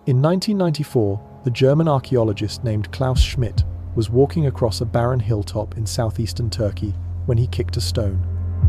In 1994, the German archaeologist named Klaus Schmidt was walking across a barren hilltop in southeastern Turkey when he kicked a stone.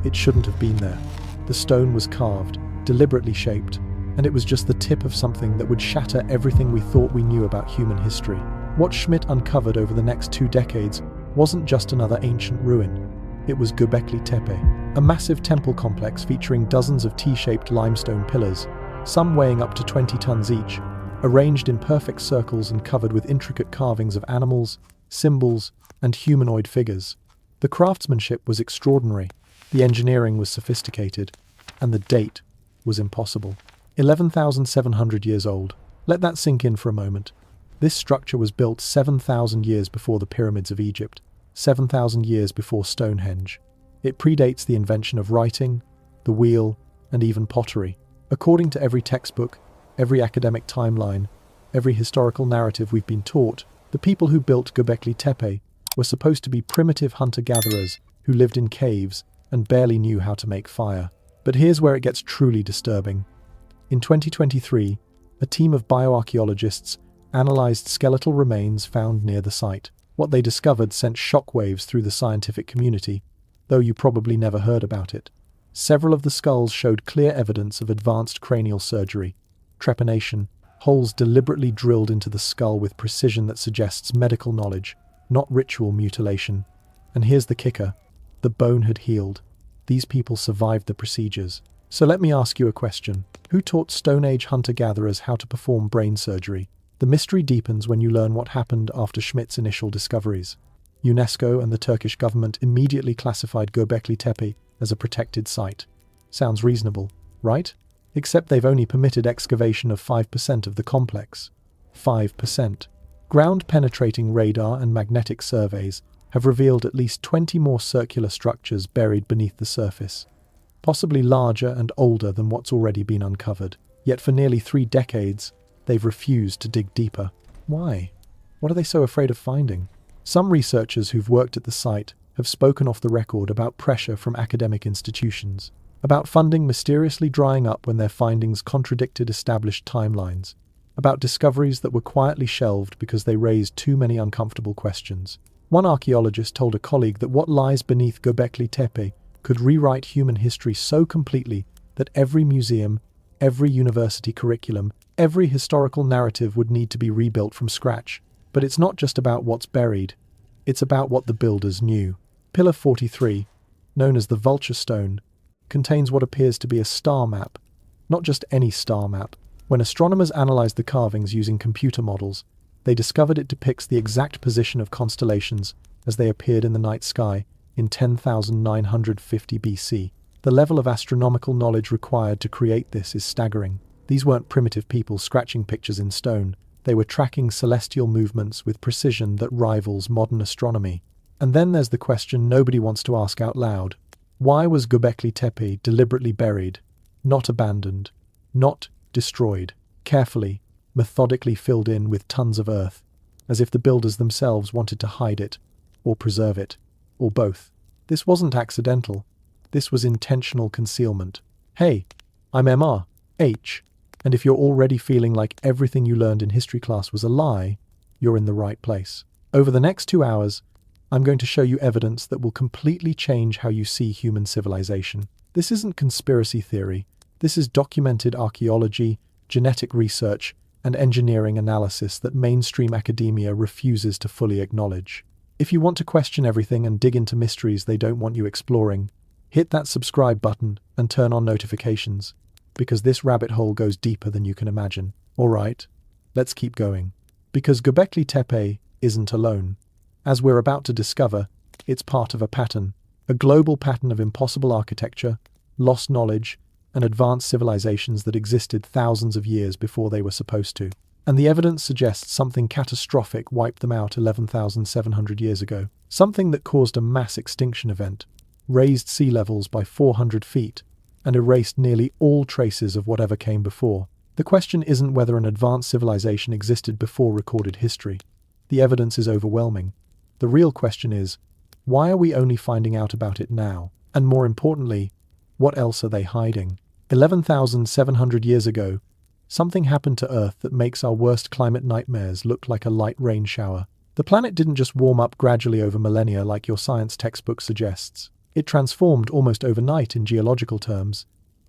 It shouldn't have been there. The stone was carved, deliberately shaped, and it was just the tip of something that would shatter everything we thought we knew about human history. What Schmidt uncovered over the next 2 decades wasn't just another ancient ruin. It was Göbekli Tepe, a massive temple complex featuring dozens of T-shaped limestone pillars, some weighing up to 20 tons each, arranged in perfect circles and covered with intricate carvings of animals, symbols, and humanoid figures. The craftsmanship was extraordinary, the engineering was sophisticated, and the date was impossible. 11,700 years old. Let that sink in for a moment. This structure was built 7,000 years before the pyramids of Egypt, 7,000 years before Stonehenge. It predates the invention of writing, the wheel, and even pottery. According to every textbook, every academic timeline, every historical narrative we've been taught, the people who built Göbekli Tepe were supposed to be primitive hunter-gatherers who lived in caves and barely knew how to make fire. But here's where it gets truly disturbing. In 2023, a team of bioarchaeologists analyzed skeletal remains found near the site. What they discovered sent shockwaves through the scientific community, though you probably never heard about it. Several of the skulls showed clear evidence of advanced cranial surgery, trepanation, holes deliberately drilled into the skull with precision that suggests medical knowledge, not ritual mutilation. And here's the kicker: the bone had healed. These people survived the procedures. So let me ask you a question. Who taught Stone Age hunter-gatherers how to perform brain surgery? The mystery deepens when you learn what happened after Schmidt's initial discoveries. UNESCO and the Turkish government immediately classified Göbekli Tepe as a protected site. Sounds reasonable, right? Except they've only permitted excavation of 5% of the complex. 5%. Ground-penetrating radar and magnetic surveys have revealed at least 20 more circular structures buried beneath the surface, possibly larger and older than what's already been uncovered. Yet for nearly 3 decades, they've refused to dig deeper. Why? What are they so afraid of finding? Some researchers who've worked at the site have spoken off the record about pressure from academic institutions, about funding mysteriously drying up when their findings contradicted established timelines, about discoveries that were quietly shelved because they raised too many uncomfortable questions. One archaeologist told a colleague that what lies beneath Göbekli Tepe could rewrite human history so completely that every museum, every university curriculum, every historical narrative would need to be rebuilt from scratch. But it's not just about what's buried, it's about what the builders knew. Pillar 43, known as the Vulture Stone, contains what appears to be a star map. Not just any star map. When astronomers analyzed the carvings using computer models, they discovered it depicts the exact position of constellations as they appeared in the night sky in 10,950 BC. The level of astronomical knowledge required to create this is staggering. These weren't primitive people scratching pictures in stone. They were tracking celestial movements with precision that rivals modern astronomy. And then there's the question nobody wants to ask out loud. Why was Göbekli Tepe deliberately buried, not abandoned, not destroyed, carefully, methodically filled in with tons of earth, as if the builders themselves wanted to hide it, or preserve it, or both? This wasn't accidental. This was intentional concealment. Hey, I'm MR.H. And if you're already feeling like everything you learned in history class was a lie, you're in the right place. Over the next 2 hours, I'm going to show you evidence that will completely change how you see human civilization. This isn't conspiracy theory. This is documented archaeology, genetic research, and engineering analysis that mainstream academia refuses to fully acknowledge. If you want to question everything and dig into mysteries they don't want you exploring, hit that subscribe button and turn on notifications, because this rabbit hole goes deeper than you can imagine. Alright, let's keep going. Because Göbekli Tepe isn't alone. As we're about to discover, it's part of a pattern, a global pattern of impossible architecture, lost knowledge, and advanced civilizations that existed thousands of years before they were supposed to. And the evidence suggests something catastrophic wiped them out 11,700 years ago. Something that caused a mass extinction event, raised sea levels by 400 feet, and erased nearly all traces of whatever came before. The question isn't whether an advanced civilization existed before recorded history. The evidence is overwhelming. The real question is, why are we only finding out about it now? And more importantly, what else are they hiding? 11,700 years ago, Something happened to Earth that makes our worst climate nightmares look like a light rain shower. The planet didn't just warm up gradually over millennia like your science textbook suggests. It transformed almost overnight in geological terms,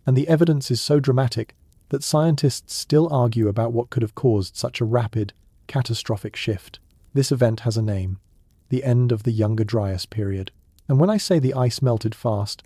and the evidence is so dramatic that scientists still argue about what could have caused such a rapid, catastrophic shift. This event has a name: the end of the Younger Dryas period. And when I say the ice melted fast,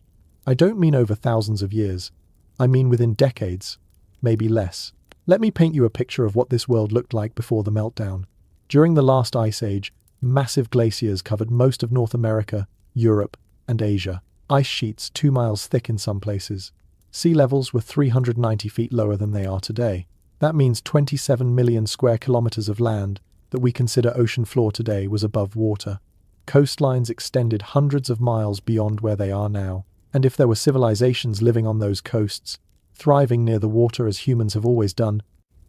I don't mean over thousands of years. I mean within decades, maybe less. Let me paint you a picture of what this world looked like before the meltdown. During the last ice age, massive glaciers covered most of North America, Europe, and Asia. Ice sheets 2 miles thick in some places. Sea levels were 390 feet lower than they are today. That means 27 million square kilometers of land that we consider ocean floor today was above water. Coastlines extended hundreds of miles beyond where they are now. And if there were civilizations living on those coasts, thriving near the water as humans have always done,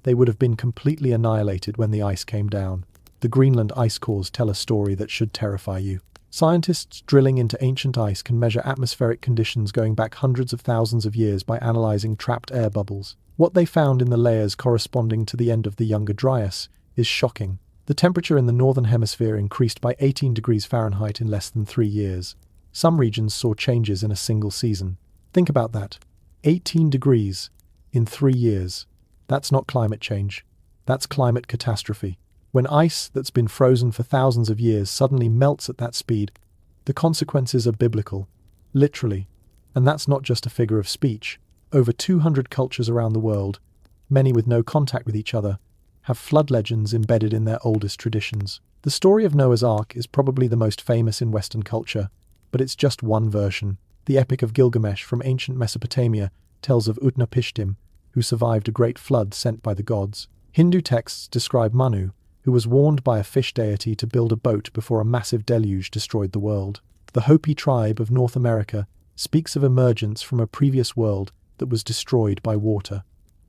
they would have been completely annihilated when the ice came down. The Greenland ice cores tell a story that should terrify you. Scientists drilling into ancient ice can measure atmospheric conditions going back hundreds of thousands of years by analyzing trapped air bubbles. What they found in the layers corresponding to the end of the Younger Dryas is shocking. The temperature in the northern hemisphere increased by 18 degrees Fahrenheit in less than 3 years. Some regions saw changes in a single season. Think about that. 18 degrees in 3 years. That's not climate change. That's climate catastrophe. When ice that's been frozen for thousands of years suddenly melts at that speed, the consequences are biblical, literally. And that's not just a figure of speech. Over 200 cultures around the world, many with no contact with each other, have flood legends embedded in their oldest traditions. The story of Noah's Ark is probably the most famous in Western culture, but it's just one version. The Epic of Gilgamesh from ancient Mesopotamia tells of Utnapishtim, who survived a great flood sent by the gods. Hindu texts describe Manu, who was warned by a fish deity to build a boat before a massive deluge destroyed the world. The Hopi tribe of North America speaks of emergence from a previous world that was destroyed by water.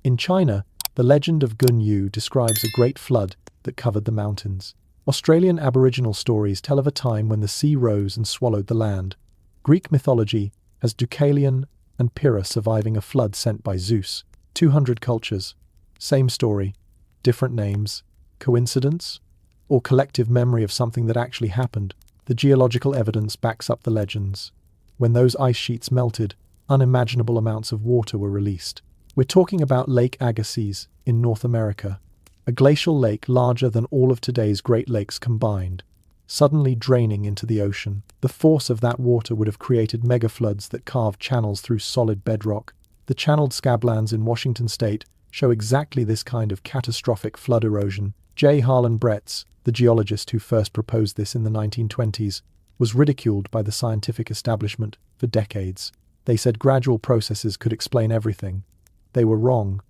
In China, the legend of Gun Yu describes a great flood that covered the mountains. Australian Aboriginal stories tell of a time when the sea rose and swallowed the land. Greek mythology has Deucalion and Pyrrha surviving a flood sent by Zeus. 200 cultures. Same story, different names. Coincidence? Or collective memory of something that actually happened? The geological evidence backs up the legends. When those ice sheets melted, unimaginable amounts of water were released. We're talking about Lake Agassiz in North America, a glacial lake larger than all of today's Great Lakes combined, suddenly draining into the ocean. The force of that water would have created megafloods that carved channels through solid bedrock. The channeled scablands in Washington state show exactly this kind of catastrophic flood erosion. J. Harlan Bretz, the geologist who first proposed this in the 1920s, was ridiculed by the scientific establishment for decades. They said gradual processes could explain everything. They were wrong.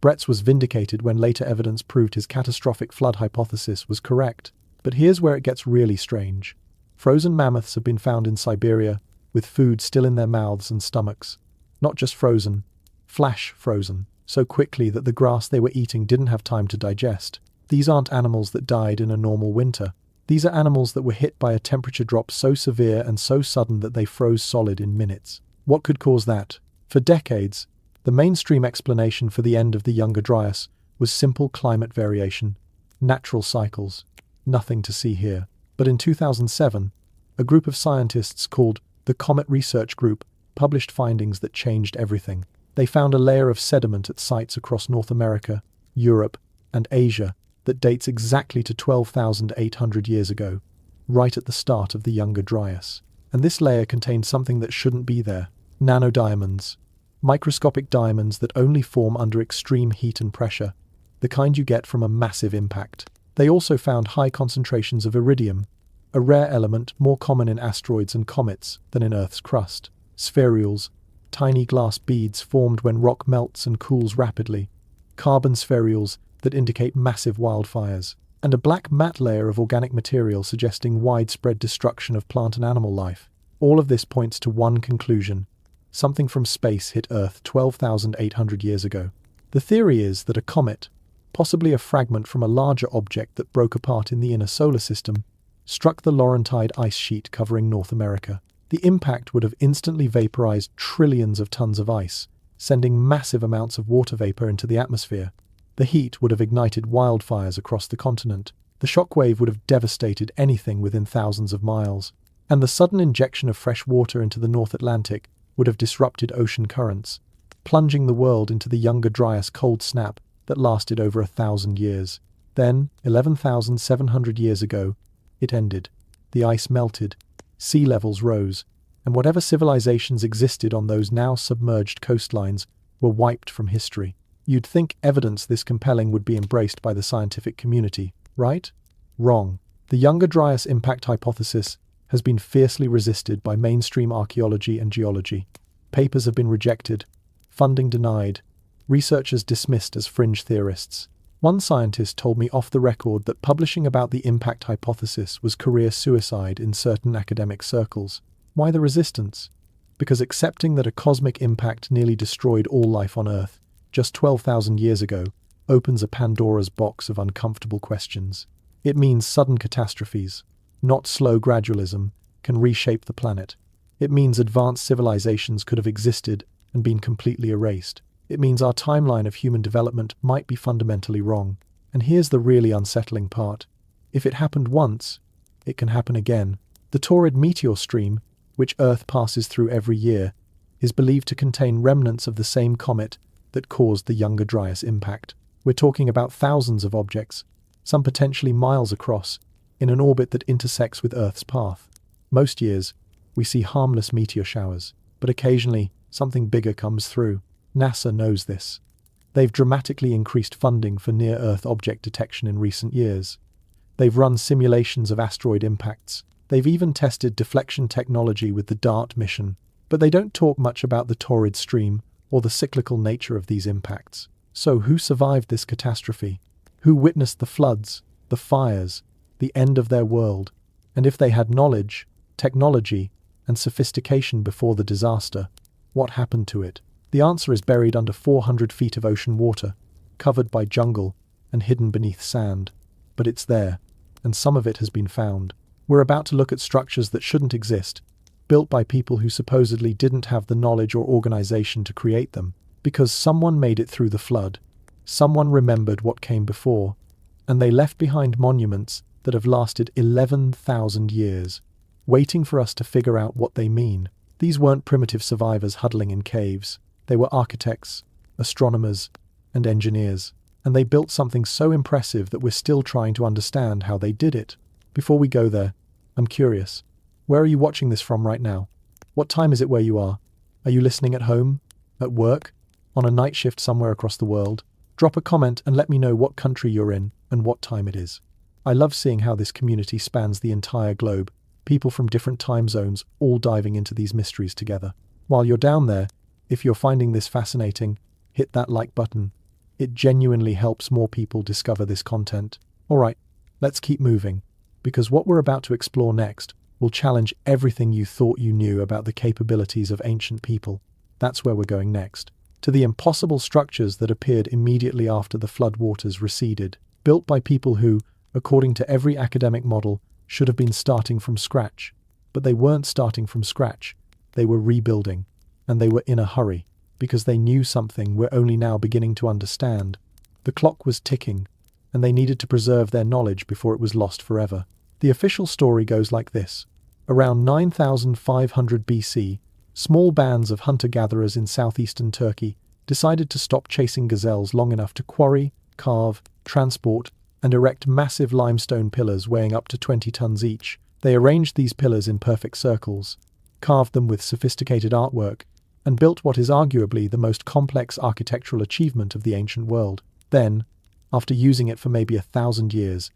Bretz was vindicated when later evidence proved his catastrophic flood hypothesis was correct. But here's where it gets really strange. Frozen mammoths have been found in Siberia, with food still in their mouths and stomachs. Not just frozen, flash frozen, so quickly that the grass they were eating didn't have time to digest. These aren't animals that died in a normal winter. These are animals that were hit by a temperature drop so severe and so sudden that they froze solid in minutes. What could cause that? For decades, the mainstream explanation for the end of the Younger Dryas was simple climate variation, natural cycles. Nothing to see here. But in 2007, a group of scientists called the Comet Research Group published findings that changed everything. They found a layer of sediment at sites across North America, Europe, and Asia that dates exactly to 12,800 years ago, right at the start of the Younger Dryas. And this layer contained something that shouldn't be there: nanodiamonds. Microscopic diamonds that only form under extreme heat and pressure, the kind you get from a massive impact. They also found high concentrations of iridium, a rare element more common in asteroids and comets than in Earth's crust. Spherules, tiny glass beads formed when rock melts and cools rapidly. Carbon spherules that indicate massive wildfires. And a black matte layer of organic material suggesting widespread destruction of plant and animal life. All of this points to one conclusion: something from space hit Earth 12,800 years ago. The theory is that a comet, possibly a fragment from a larger object that broke apart in the inner solar system, struck the Laurentide ice sheet covering North America. The impact would have instantly vaporized trillions of tons of ice, sending massive amounts of water vapor into the atmosphere. The heat would have ignited wildfires across the continent. The shockwave would have devastated anything within thousands of miles. And the sudden injection of fresh water into the North Atlantic would have disrupted ocean currents, plunging the world into the Younger Dryas cold snap that lasted over 1,000 years. Then, 11,700 years ago, it ended. The ice melted, sea levels rose, and whatever civilizations existed on those now submerged coastlines were wiped from history. You'd think evidence this compelling would be embraced by the scientific community, right? Wrong. The Younger Dryas impact hypothesis has been fiercely resisted by mainstream archaeology and geology. Papers have been rejected, funding denied, researchers dismissed as fringe theorists. One scientist told me off the record that publishing about the impact hypothesis was career suicide in certain academic circles. Why the resistance? Because accepting that a cosmic impact nearly destroyed all life on Earth just 12,000 years ago opens a Pandora's box of uncomfortable questions. It means sudden catastrophes, not slow gradualism, can reshape the planet. It means advanced civilizations could have existed and been completely erased. It means our timeline of human development might be fundamentally wrong. And here's the really unsettling part. If it happened once, it can happen again. The Taurid meteor stream, which Earth passes through every year, is believed to contain remnants of the same comet that caused the Younger Dryas impact. We're talking about thousands of objects, some potentially miles across, in an orbit that intersects with Earth's path. Most years, we see harmless meteor showers, but occasionally something bigger comes through. NASA knows this. They've dramatically increased funding for near-Earth object detection in recent years. They've run simulations of asteroid impacts. They've even tested deflection technology with the DART mission. But they don't talk much about the Taurid stream or the cyclical nature of these impacts. So who survived this catastrophe? Who witnessed the floods, the fires, the end of their world? And if they had knowledge, technology, and sophistication before the disaster, what happened to it? The answer is buried under 400 feet of ocean water, covered by jungle and hidden beneath sand. But it's there, and some of it has been found. We're about to look at structures that shouldn't exist, built by people who supposedly didn't have the knowledge or organization to create them, because someone made it through the flood, someone remembered what came before, and they left behind monuments that have lasted 11,000 years, waiting for us to figure out what they mean. These weren't primitive survivors huddling in caves. They were architects, astronomers, and engineers, and they built something so impressive that we're still trying to understand how they did it. Before we go there, I'm curious. Where are you watching this from right now? What time is it where you are? Are you listening at home? At work? On a night shift somewhere across the world? Drop a comment and let me know what country you're in and what time it is. I love seeing how this community spans the entire globe, people from different time zones all diving into these mysteries together. While you're down there, if you're finding this fascinating, hit that like button. It genuinely helps more people discover this content. Alright, let's keep moving, because what we're about to explore next will challenge everything you thought you knew about the capabilities of ancient people. That's where we're going next. To the impossible structures that appeared immediately after the floodwaters receded, built by people who, according to every academic model, should have been starting from scratch. But they weren't starting from scratch. They were rebuilding. And they were in a hurry, because they knew something we're only now beginning to understand. The clock was ticking, and they needed to preserve their knowledge before it was lost forever. The official story goes like this. Around 9,500 BC, small bands of hunter-gatherers in southeastern Turkey decided to stop chasing gazelles long enough to quarry, carve, transport, and erect massive limestone pillars weighing up to 20 tons each. They arranged these pillars in perfect circles, carved them with sophisticated artwork, and built what is arguably the most complex architectural achievement of the ancient world. Then, after using it for maybe 1,000 years,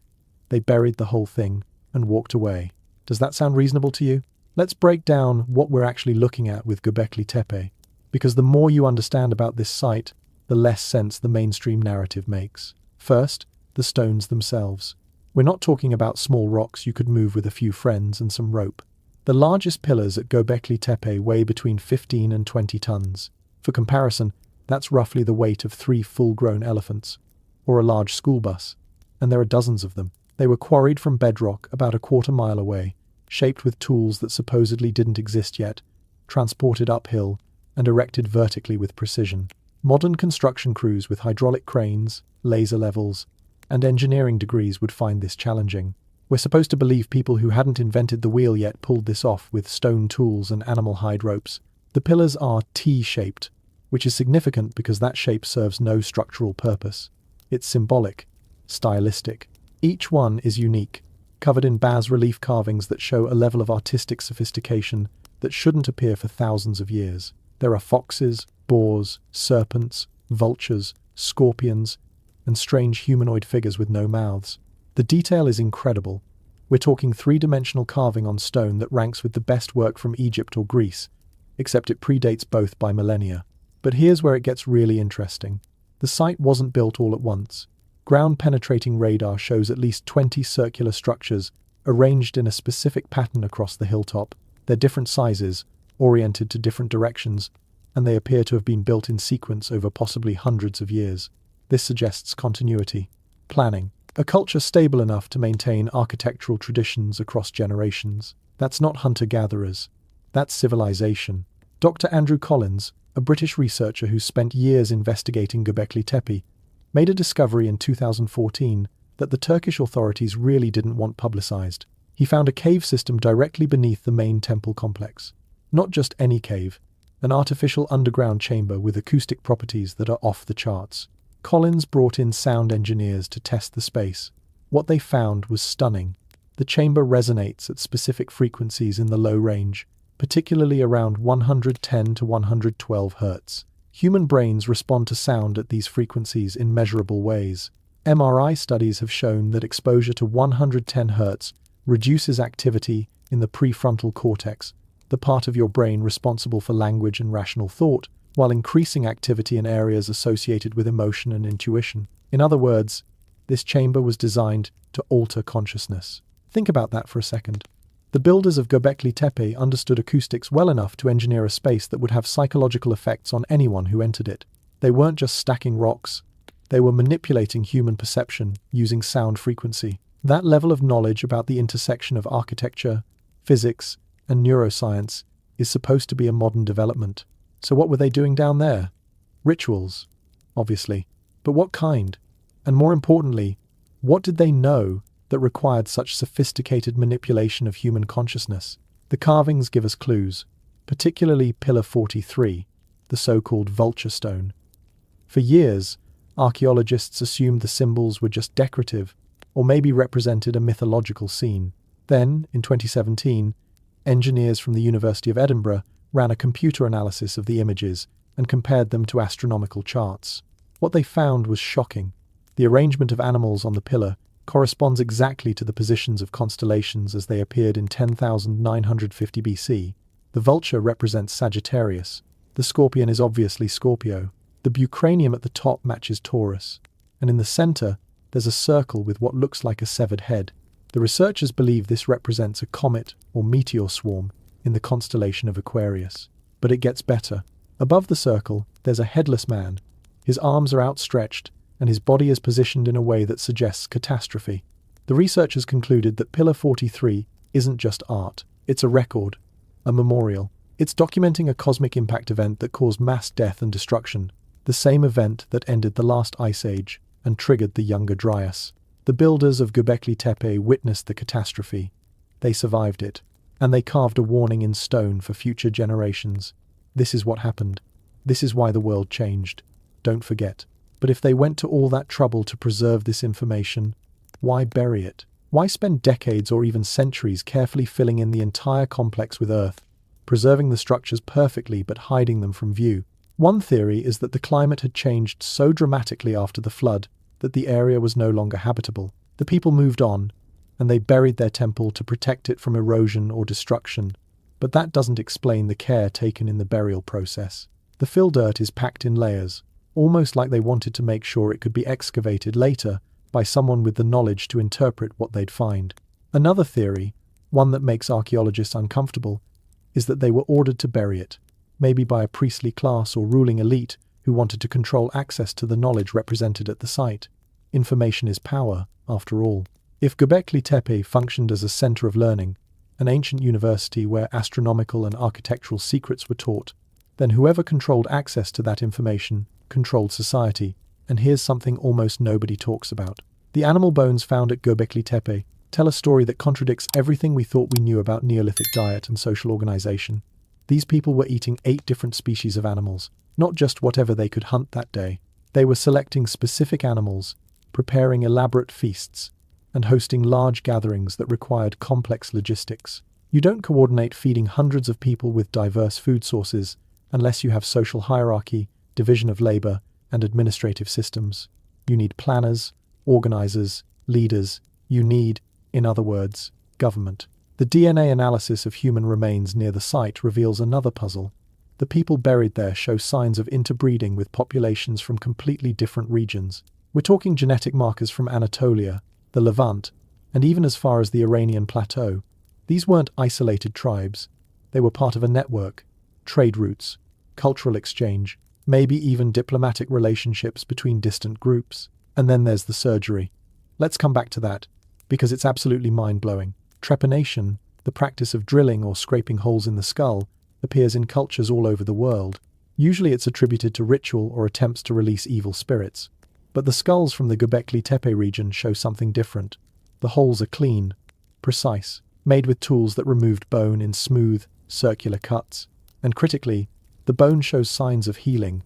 they buried the whole thing and walked away. Does that sound reasonable to you? Let's break down what we're actually looking at with Göbekli Tepe, because the more you understand about this site, the less sense the mainstream narrative makes. First, the stones themselves. We're not talking about small rocks you could move with a few friends and some rope. The largest pillars at Göbekli Tepe weigh between 15 and 20 tons. For comparison, that's roughly the weight of 3 full-grown elephants, or a large school bus, and there are dozens of them. They were quarried from bedrock about a quarter-mile away, shaped with tools that supposedly didn't exist yet, transported uphill, and erected vertically with precision. Modern construction crews with hydraulic cranes, laser levels, and engineering degrees would find this challenging. We're supposed to believe people who hadn't invented the wheel yet pulled this off with stone tools and animal hide ropes. The pillars are T-shaped, which is significant because that shape serves no structural purpose. It's symbolic, stylistic. Each one is unique, covered in bas-relief carvings that show a level of artistic sophistication that shouldn't appear for thousands of years. There are foxes, boars, serpents, vultures, scorpions, and strange humanoid figures with no mouths. The detail is incredible. We're talking three-dimensional carving on stone that ranks with the best work from Egypt or Greece, except it predates both by millennia. But here's where it gets really interesting. The site wasn't built all at once. Ground-penetrating radar shows at least 20 circular structures arranged in a specific pattern across the hilltop. They're different sizes, oriented to different directions, and they appear to have been built in sequence over possibly hundreds of years. This suggests continuity, planning, a culture stable enough to maintain architectural traditions across generations. That's not hunter-gatherers. That's civilization. Dr. Andrew Collins, a British researcher who spent years investigating Göbekli Tepe, made a discovery in 2014 that the Turkish authorities really didn't want publicized. He found a cave system directly beneath the main temple complex. Not just any cave, an artificial underground chamber with acoustic properties that are off the charts. Collins brought in sound engineers to test the space. What they found was stunning. The chamber resonates at specific frequencies in the low range, particularly around 110 to 112 Hz. Human brains respond to sound at these frequencies in measurable ways. MRI studies have shown that exposure to 110 Hz reduces activity in the prefrontal cortex, the part of your brain responsible for language and rational thought, while increasing activity in areas associated with emotion and intuition. In other words, this chamber was designed to alter consciousness. Think about that for a second. The builders of Göbekli Tepe understood acoustics well enough to engineer a space that would have psychological effects on anyone who entered it. They weren't just stacking rocks, they were manipulating human perception using sound frequency. That level of knowledge about the intersection of architecture, physics, and neuroscience is supposed to be a modern development. So what were they doing down there? Rituals, obviously. But what kind? And more importantly, what did they know that required such sophisticated manipulation of human consciousness? The carvings give us clues, particularly Pillar 43, the so-called vulture stone. For years, archaeologists assumed the symbols were just decorative, or maybe represented a mythological scene. Then, in 2017, engineers from the University of Edinburgh ran a computer analysis of the images and compared them to astronomical charts. What they found was shocking. The arrangement of animals on the pillar corresponds exactly to the positions of constellations as they appeared in 10,950 BC. The vulture represents Sagittarius. The scorpion is obviously Scorpio. The bucranium at the top matches Taurus. And in the center, there's a circle with what looks like a severed head. The researchers believe this represents a comet or meteor swarm in the constellation of Aquarius. But it gets better. Above the circle, there's a headless man. His arms are outstretched, and his body is positioned in a way that suggests catastrophe. The researchers concluded that Pillar 43 isn't just art, it's a record, a memorial. It's documenting a cosmic impact event that caused mass death and destruction, the same event that ended the last ice age and triggered the Younger Dryas. The builders of Göbekli Tepe witnessed the catastrophe. They survived it, and they carved a warning in stone for future generations. This is what happened. This is why the world changed. Don't forget. But if they went to all that trouble to preserve this information, why bury it? Why spend decades or even centuries carefully filling in the entire complex with earth, preserving the structures perfectly but hiding them from view? One theory is that the climate had changed so dramatically after the flood that the area was no longer habitable. The people moved on, and they buried their temple to protect it from erosion or destruction. But that doesn't explain the care taken in the burial process. The fill dirt is packed in layers, almost like they wanted to make sure it could be excavated later by someone with the knowledge to interpret what they'd find. Another theory, one that makes archaeologists uncomfortable, is that they were ordered to bury it, maybe by a priestly class or ruling elite who wanted to control access to the knowledge represented at the site. Information is power, after all. If Göbekli Tepe functioned as a center of learning, an ancient university where astronomical and architectural secrets were taught, then whoever controlled access to that information controlled society. And here's something almost nobody talks about. The animal bones found at Göbekli Tepe tell a story that contradicts everything we thought we knew about Neolithic diet and social organization. These people were eating 8 different species of animals, not just whatever they could hunt that day. They were selecting specific animals, preparing elaborate feasts, and hosting large gatherings that required complex logistics. You don't coordinate feeding hundreds of people with diverse food sources unless you have social hierarchy, division of labor, and administrative systems. You need planners, organizers, leaders. You need, in other words, government. The DNA analysis of human remains near the site reveals another puzzle. The people buried there show signs of interbreeding with populations from completely different regions. We're talking genetic markers from Anatolia, the Levant, and even as far as the Iranian plateau. These weren't isolated tribes. They were part of a network, trade routes, cultural exchange, maybe even diplomatic relationships between distant groups. And then there's the surgery. Let's come back to that, because it's absolutely mind-blowing. Trepanation, the practice of drilling or scraping holes in the skull, appears in cultures all over the world. Usually it's attributed to ritual or attempts to release evil spirits. But the skulls from the Göbekli Tepe region show something different. The holes are clean, precise, made with tools that removed bone in smooth, circular cuts. And critically, the bone shows signs of healing,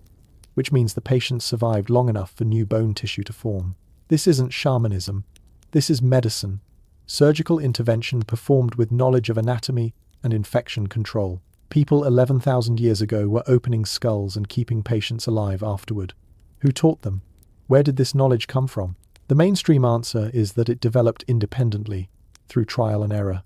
which means the patient survived long enough for new bone tissue to form. This isn't shamanism. This is medicine. Surgical intervention performed with knowledge of anatomy and infection control. People 11,000 years ago were opening skulls and keeping patients alive afterward. Who taught them? Where did this knowledge come from? The mainstream answer is that it developed independently, through trial and error.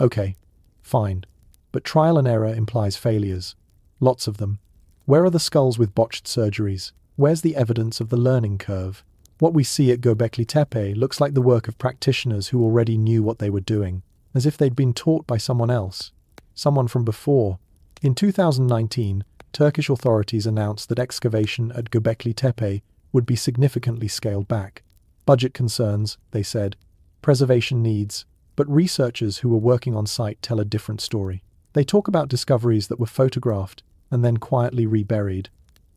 Okay, fine. But trial and error implies failures. Lots of them. Where are the skulls with botched surgeries? Where's the evidence of the learning curve? What we see at Göbekli Tepe looks like the work of practitioners who already knew what they were doing, as if they'd been taught by someone else, someone from before. In 2019, Turkish authorities announced that excavation at Göbekli Tepe would be significantly scaled back. Budget concerns, they said, preservation needs, but researchers who were working on site tell a different story. They talk about discoveries that were photographed and then quietly reburied,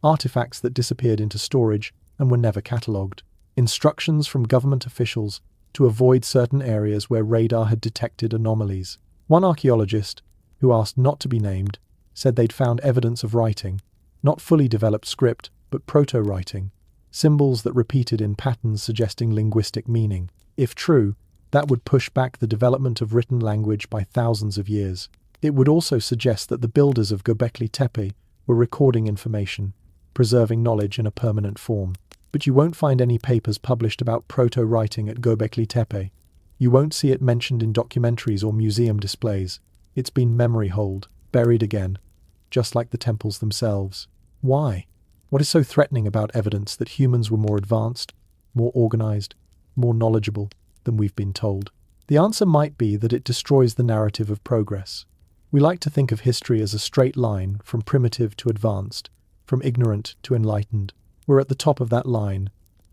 artifacts that disappeared into storage and were never catalogued, instructions from government officials to avoid certain areas where radar had detected anomalies. One archaeologist, who asked not to be named, said they'd found evidence of writing, not fully developed script, but proto-writing, symbols that repeated in patterns suggesting linguistic meaning. If true, that would push back the development of written language by thousands of years. It would also suggest that the builders of Göbekli Tepe were recording information, preserving knowledge in a permanent form. But you won't find any papers published about proto-writing at Göbekli Tepe. You won't see it mentioned in documentaries or museum displays. It's been memory-holed, buried again, just like the temples themselves. Why? What is so threatening about evidence that humans were more advanced, more organized, more knowledgeable than we've been told? The answer might be that it destroys the narrative of progress. We like to think of history as a straight line from primitive to advanced, from ignorant to enlightened. We're at the top of that line,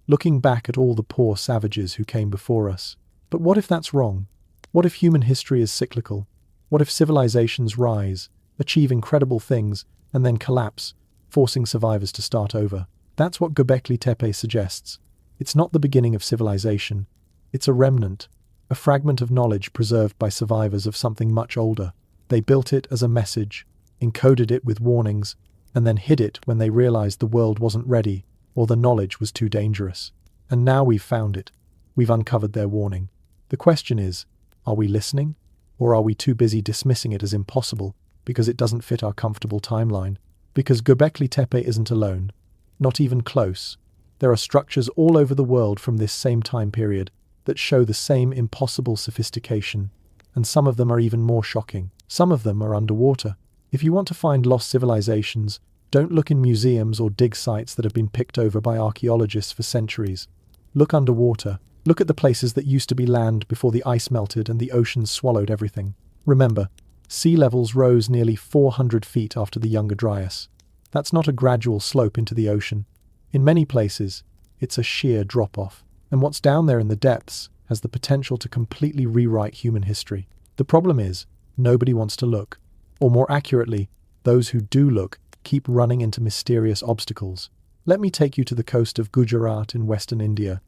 looking back at all the poor savages who came before us. But what if that's wrong? What if human history is cyclical? What if civilizations rise, achieve incredible things, and then collapse, forcing survivors to start over? That's what Göbekli Tepe suggests. It's not the beginning of civilization. It's a remnant, a fragment of knowledge preserved by survivors of something much older. They built it as a message, encoded it with warnings, and then hid it when they realized the world wasn't ready or the knowledge was too dangerous. And now we've found it. We've uncovered their warning. The question is, are we listening? Or are we too busy dismissing it as impossible because it doesn't fit our comfortable timeline? Because Göbekli Tepe isn't alone. Not even close. There are structures all over the world from this same time period that show the same impossible sophistication. And some of them are even more shocking. Some of them are underwater. If you want to find lost civilizations, don't look in museums or dig sites that have been picked over by archaeologists for centuries. Look underwater. Look at the places that used to be land before the ice melted and the oceans swallowed everything. Remember, sea levels rose nearly 400 feet after the Younger Dryas. That's not a gradual slope into the ocean. In many places, it's a sheer drop-off. And what's down there in the depths has the potential to completely rewrite human history. The problem is, nobody wants to look. Or more accurately, those who do look keep running into mysterious obstacles. Let me take you to the coast of Gujarat in western India,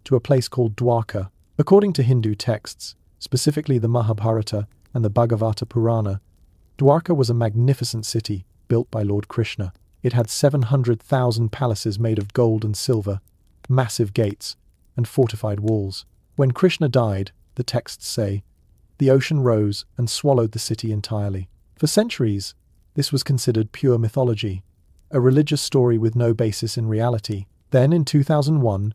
to a place called Dwarka. According to Hindu texts, specifically the Mahabharata and the Bhagavata Purana, Dwarka was a magnificent city built by Lord Krishna. It had 700,000 palaces made of gold and silver, massive gates, and fortified walls. When Krishna died, the texts say, the ocean rose and swallowed the city entirely. For centuries, this was considered pure mythology, a religious story with no basis in reality. Then, in 2001,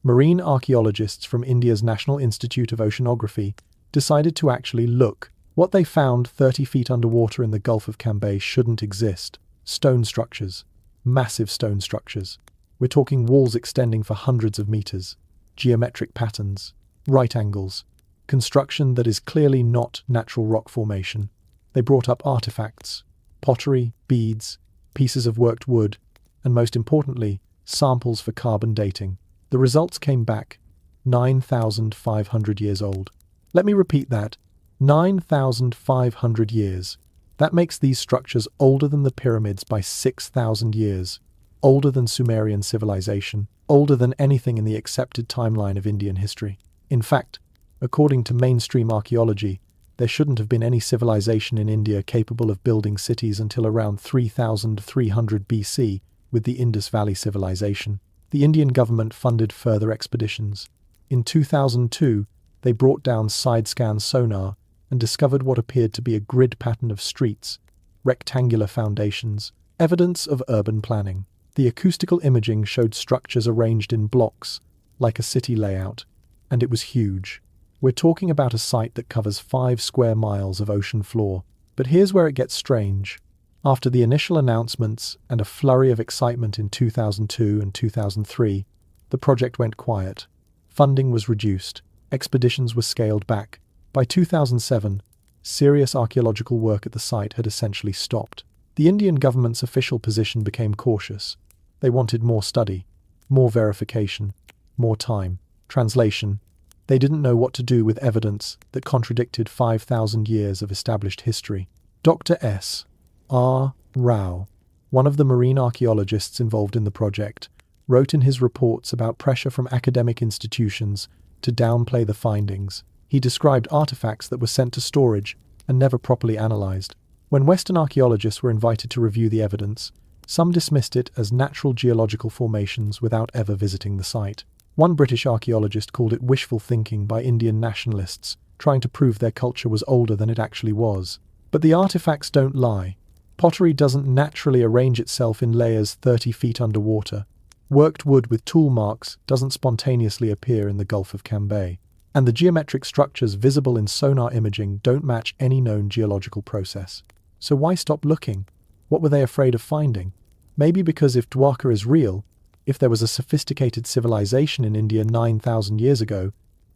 marine archaeologists from India's National Institute of Oceanography decided to actually look. What they found 30 feet underwater in the Gulf of Cambay shouldn't exist. Stone structures. Massive stone structures. We're talking walls extending for hundreds of meters. Geometric patterns. Right angles. Construction that is clearly not natural rock formation. They brought up artifacts. Pottery, beads, pieces of worked wood, and most importantly, samples for carbon dating. The results came back 9,500 years old. Let me repeat that. 9,500 years. That makes these structures older than the pyramids by 6,000 years, older than Sumerian civilization, older than anything in the accepted timeline of Indian history. In fact, according to mainstream archaeology, there shouldn't have been any civilization in India capable of building cities until around 3,300 BC with the Indus Valley Civilization. The Indian government funded further expeditions. In 2002, they brought down side-scan sonar and discovered what appeared to be a grid pattern of streets, rectangular foundations, evidence of urban planning. The acoustical imaging showed structures arranged in blocks, like a city layout, and it was huge. We're talking about a site that covers 5 square miles of ocean floor. But here's where it gets strange. After the initial announcements and a flurry of excitement in 2002 and 2003, the project went quiet. Funding was reduced. Expeditions were scaled back. By 2007, serious archaeological work at the site had essentially stopped. The Indian government's official position became cautious. They wanted more study, more verification, more time. Translation: they didn't know what to do with evidence that contradicted 5,000 years of established history. Dr. S. R. Rao, one of the marine archaeologists involved in the project, wrote in his reports about pressure from academic institutions to downplay the findings. He described artifacts that were sent to storage and never properly analyzed. When Western archaeologists were invited to review the evidence, some dismissed it as natural geological formations without ever visiting the site. One British archaeologist called it wishful thinking by Indian nationalists, trying to prove their culture was older than it actually was. But the artifacts don't lie. Pottery doesn't naturally arrange itself in layers 30 feet underwater. Worked wood with tool marks doesn't spontaneously appear in the Gulf of Cambay. And the geometric structures visible in sonar imaging don't match any known geological process. So why stop looking? What were they afraid of finding? Maybe because if Dwarka is real, if there was a sophisticated civilization in India 9,000 years ago,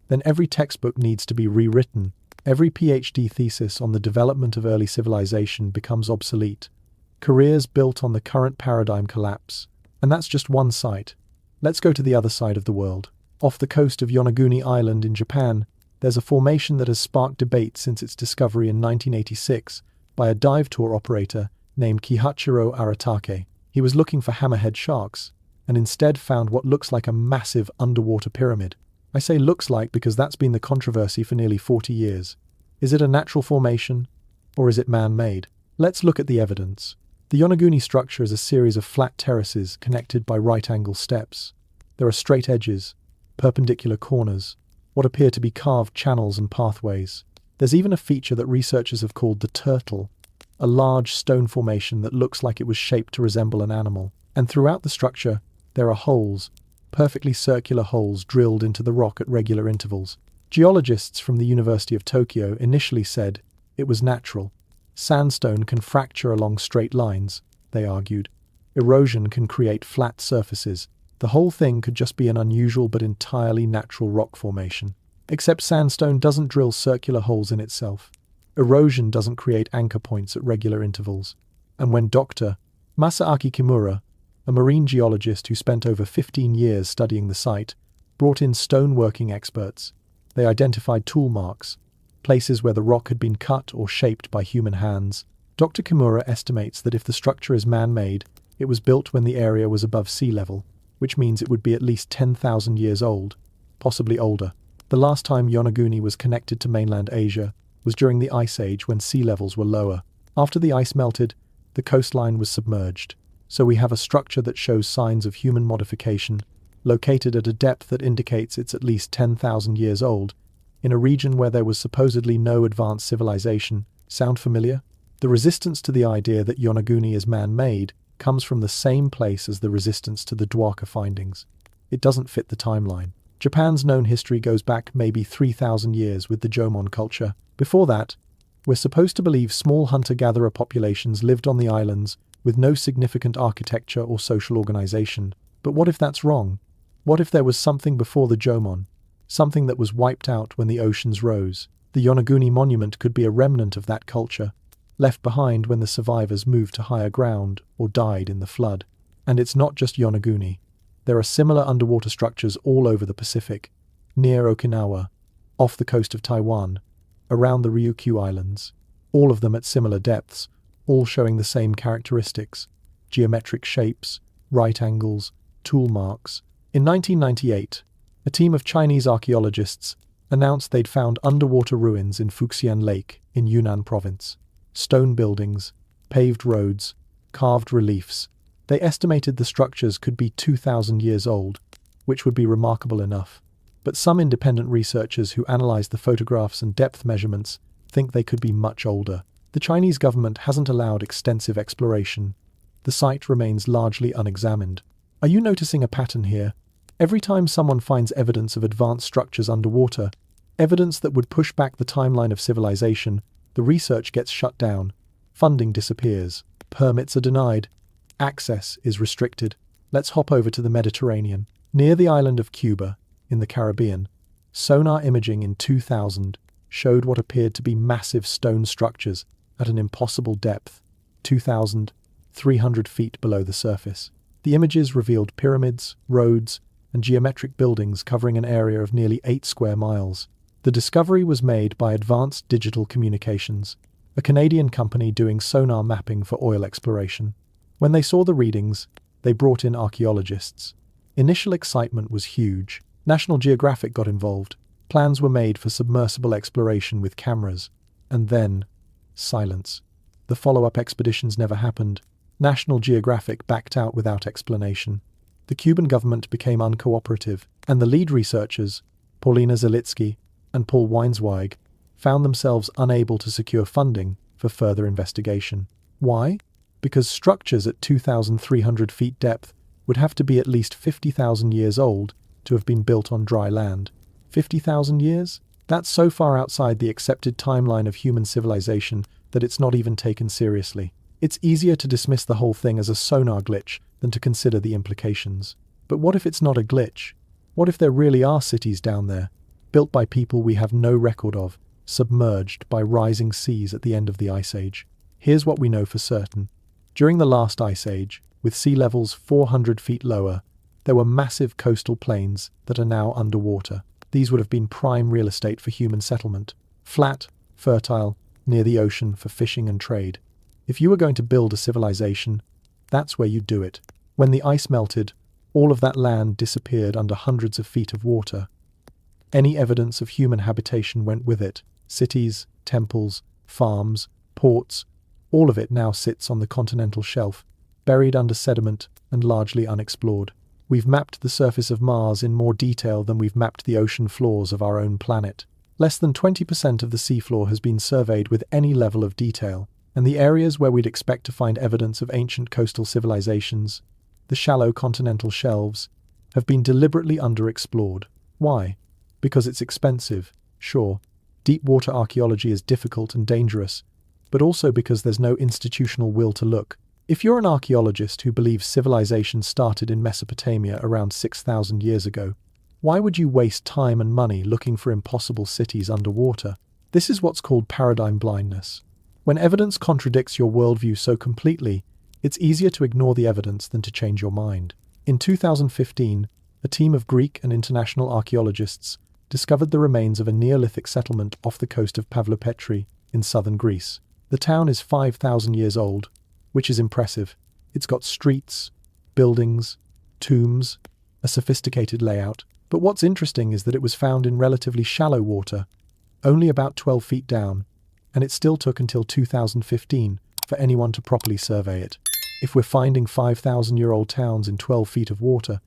then every textbook needs to be rewritten. Every PhD thesis on the development of early civilization becomes obsolete. Careers built on the current paradigm collapse. And that's just one site. Let's go to the other side of the world. Off the coast of Yonaguni Island in Japan, there's a formation that has sparked debate since its discovery in 1986 by a dive tour operator named Kihachiro Aratake. He was looking for hammerhead sharks, and instead found what looks like a massive underwater pyramid. I say looks like because that's been the controversy for nearly 40 years. Is it a natural formation, or is it man-made? Let's look at the evidence. The Yonaguni structure is a series of flat terraces connected by right-angle steps. There are straight edges, perpendicular corners, what appear to be carved channels and pathways. There's even a feature that researchers have called the turtle, a large stone formation that looks like it was shaped to resemble an animal. And throughout the structure, there are holes, perfectly circular holes drilled into the rock at regular intervals. Geologists from the University of Tokyo initially said it was natural. Sandstone can fracture along straight lines, they argued. Erosion can create flat surfaces. The whole thing could just be an unusual but entirely natural rock formation. Except sandstone doesn't drill circular holes in itself. Erosion doesn't create anchor points at regular intervals. And when Dr. Masaaki Kimura, a marine geologist who spent over 15 years studying the site, brought in stoneworking experts, they identified tool marks, places where the rock had been cut or shaped by human hands. Dr. Kimura estimates that if the structure is man-made, It was built when the area was above sea level, which means it would be at least 10,000 years old, possibly older. The last time Yonaguni was connected to mainland Asia was during the Ice Age when sea levels were lower. After the ice melted, the coastline was submerged. So we have a structure that shows signs of human modification, located at a depth that indicates it's at least 10,000 years old, in a region where there was supposedly no advanced civilization. Sound familiar? The resistance to the idea that Yonaguni is man-made comes from the same place as the resistance to the Dwarka findings. It doesn't fit the timeline. Japan's known history goes back maybe 3,000 years with the Jomon culture. Before that, we're supposed to believe small hunter-gatherer populations lived on the islands with no significant architecture or social organization. But what if that's wrong? What if there was something before the Jomon? Something that was wiped out when the oceans rose? The Yonaguni monument could be a remnant of that culture, left behind when the survivors moved to higher ground or died in the flood. And it's not just Yonaguni. There are similar underwater structures all over the Pacific, near Okinawa, off the coast of Taiwan, around the Ryukyu Islands, all of them at similar depths, all showing the same characteristics: geometric shapes, right angles, tool marks. In 1998, a team of Chinese archaeologists announced they'd found underwater ruins in Fuxian Lake in Yunnan province. Stone buildings, paved roads, carved reliefs. They estimated the structures could be 2,000 years old, which would be remarkable enough. But some independent researchers who analyzed the photographs and depth measurements think they could be much older. The Chinese government hasn't allowed extensive exploration. The site remains largely unexamined. Are you noticing a pattern here? Every time someone finds evidence of advanced structures underwater, evidence that would push back the timeline of civilization, the research gets shut down, funding disappears, permits are denied, access is restricted. Let's hop over to the Mediterranean. Near the island of Cuba, in the Caribbean, sonar imaging in 2000 showed what appeared to be massive stone structures at an impossible depth, 2,300 feet below the surface. The images revealed pyramids, roads, and geometric buildings covering an area of nearly 8 square miles. The discovery was made by Advanced Digital Communications, a Canadian company doing sonar mapping for oil exploration. When they saw the readings, they brought in archaeologists. Initial excitement was huge. National Geographic got involved. Plans were made for submersible exploration with cameras. And then, silence. The follow-up expeditions never happened. National Geographic backed out without explanation. The Cuban government became uncooperative, and the lead researchers, Paulina Zalitsky and Paul Weinsweig, found themselves unable to secure funding for further investigation. Why? Because structures at 2,300 feet depth would have to be at least 50,000 years old to have been built on dry land. 50,000 years? That's so far outside the accepted timeline of human civilization that it's not even taken seriously. It's easier to dismiss the whole thing as a sonar glitch than to consider the implications. But what if it's not a glitch? What if there really are cities down there, built by people we have no record of, submerged by rising seas at the end of the Ice Age? Here's what we know for certain. During the last Ice Age, with sea levels 400 feet lower, there were massive coastal plains that are now underwater. These would have been prime real estate for human settlement. Flat, fertile, near the ocean for fishing and trade. If you were going to build a civilization, that's where you'd do it. When the ice melted, all of that land disappeared under hundreds of feet of water. Any evidence of human habitation went with it. Cities, temples, farms, ports, all of it now sits on the continental shelf, buried under sediment and largely unexplored. We've mapped the surface of Mars in more detail than we've mapped the ocean floors of our own planet. Less than 20% of the seafloor has been surveyed with any level of detail, and the areas where we'd expect to find evidence of ancient coastal civilizations, the shallow continental shelves, have been deliberately underexplored. Why? Because it's expensive, sure. Deep water archaeology is difficult and dangerous, but also because there's no institutional will to look. If you're an archaeologist who believes civilization started in Mesopotamia around 6,000 years ago, why would you waste time and money looking for impossible cities underwater? This is what's called paradigm blindness. When evidence contradicts your worldview so completely, it's easier to ignore the evidence than to change your mind. In 2015, a team of Greek and international archaeologists discovered the remains of a Neolithic settlement off the coast of Pavlopetri in southern Greece. The town is 5,000 years old, which is impressive. It's got streets, buildings, tombs, a sophisticated layout. But what's interesting is that it was found in relatively shallow water, only about 12 feet down, and it still took until 2015 for anyone to properly survey it. If we're finding 5,000-year-old towns in 12 feet of water,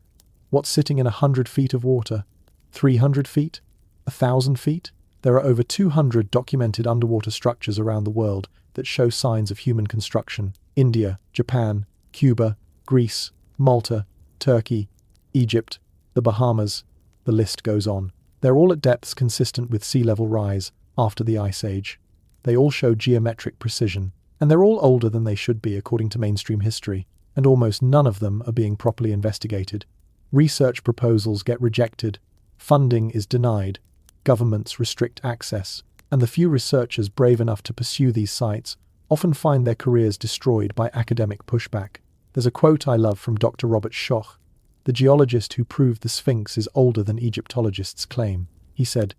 what's sitting in 100 feet of water? 300 feet? 1,000 feet? There are over 200 documented underwater structures around the world that show signs of human construction. India, Japan, Cuba, Greece, Malta, Turkey, Egypt, the Bahamas, the list goes on. They're all at depths consistent with sea level rise after the Ice Age. They all show geometric precision, and they're all older than they should be according to mainstream history, and almost none of them are being properly investigated. Research proposals get rejected, funding is denied, governments restrict access, and the few researchers brave enough to pursue these sites often find their careers destroyed by academic pushback. There's a quote I love from Dr. Robert Schoch, the geologist who proved the Sphinx is older than Egyptologists claim. He said,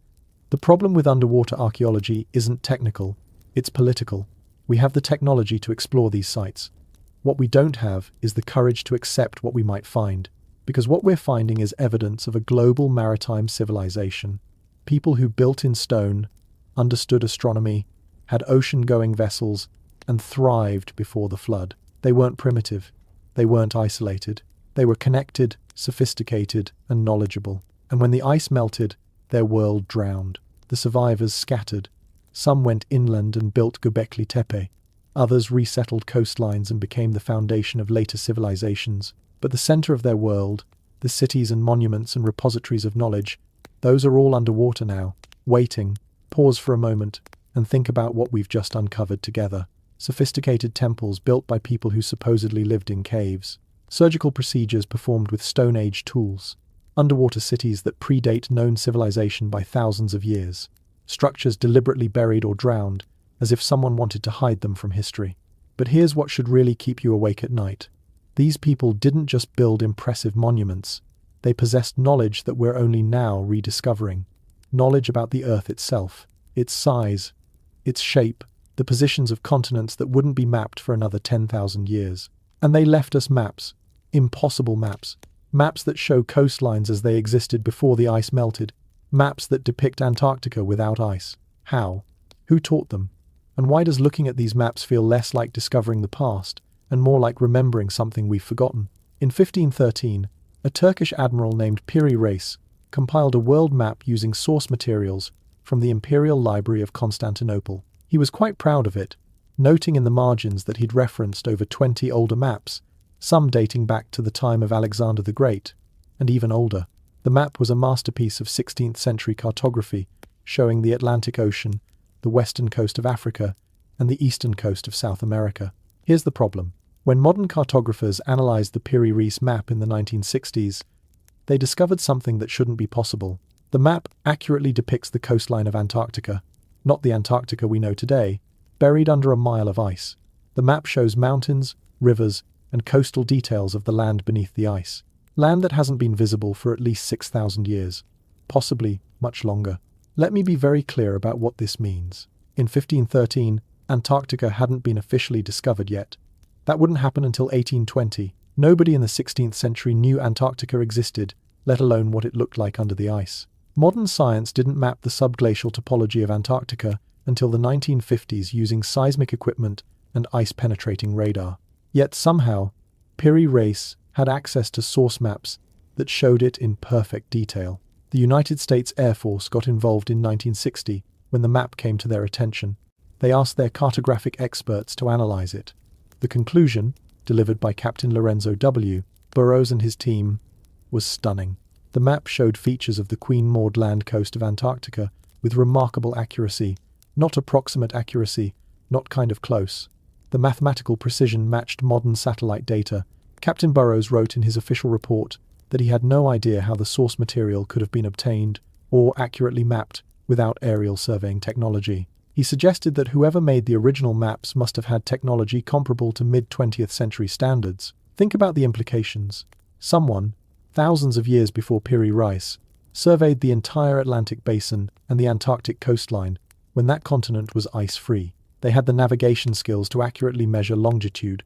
"The problem with underwater archaeology isn't technical, it's political. We have the technology to explore these sites. What we don't have is the courage to accept what we might find, because what we're finding is evidence of a global maritime civilization. People who built in stone, understood astronomy, had ocean-going vessels, and thrived before the flood. They weren't primitive. They weren't isolated. They were connected, sophisticated, and knowledgeable. And when the ice melted, their world drowned. The survivors scattered. Some went inland and built Göbekli Tepe. Others resettled coastlines and became the foundation of later civilizations. But the center of their world, the cities and monuments and repositories of knowledge, those are all underwater now, waiting. Pause for a moment and think about what we've just uncovered together. Sophisticated temples built by people who supposedly lived in caves. Surgical procedures performed with Stone Age tools. Underwater cities that predate known civilization by thousands of years. Structures deliberately buried or drowned, as if someone wanted to hide them from history. But here's what should really keep you awake at night. These people didn't just build impressive monuments. They possessed knowledge that we're only now rediscovering. Knowledge about the Earth itself, its size, its shape, the positions of continents that wouldn't be mapped for another 10,000 years. And they left us maps. Impossible maps. Maps that show coastlines as they existed before the ice melted. Maps that depict Antarctica without ice. How? Who taught them? And why does looking at these maps feel less like discovering the past, and more like remembering something we've forgotten? In 1513, a Turkish admiral named Piri Reis compiled a world map using source materials from the Imperial Library of Constantinople. He was quite proud of it, noting in the margins that he'd referenced over 20 older maps, some dating back to the time of Alexander the Great, and even older. The map was a masterpiece of 16th century cartography, showing the Atlantic Ocean, the western coast of Africa, and the eastern coast of South America. Here's the problem. When modern cartographers analyzed the Piri Reis map in the 1960s, they discovered something that shouldn't be possible. The map accurately depicts the coastline of Antarctica, not the Antarctica we know today, buried under a mile of ice. The map shows mountains, rivers, and coastal details of the land beneath the ice. Land that hasn't been visible for at least 6,000 years, possibly much longer. Let me be very clear about what this means. In 1513, Antarctica hadn't been officially discovered yet. That wouldn't happen until 1820. Nobody in the 16th century knew Antarctica existed, let alone what it looked like under the ice. Modern science didn't map the subglacial topology of Antarctica until the 1950s using seismic equipment and ice-penetrating radar. Yet somehow, Piri Reis had access to source maps that showed it in perfect detail. The United States Air Force got involved in 1960 when the map came to their attention. They asked their cartographic experts to analyze it. The conclusion, delivered by Captain Lorenzo W. Burroughs and his team, was stunning. The map showed features of the Queen Maud Land coast of Antarctica with remarkable accuracy, not approximate accuracy, not kind of close. The mathematical precision matched modern satellite data. Captain Burroughs wrote in his official report that he had no idea how the source material could have been obtained or accurately mapped without aerial surveying technology. He suggested that whoever made the original maps must have had technology comparable to mid-20th century standards. Think about the implications. Someone, thousands of years before Piri Reis, surveyed the entire Atlantic basin and the Antarctic coastline when that continent was ice-free. They had the navigation skills to accurately measure longitude,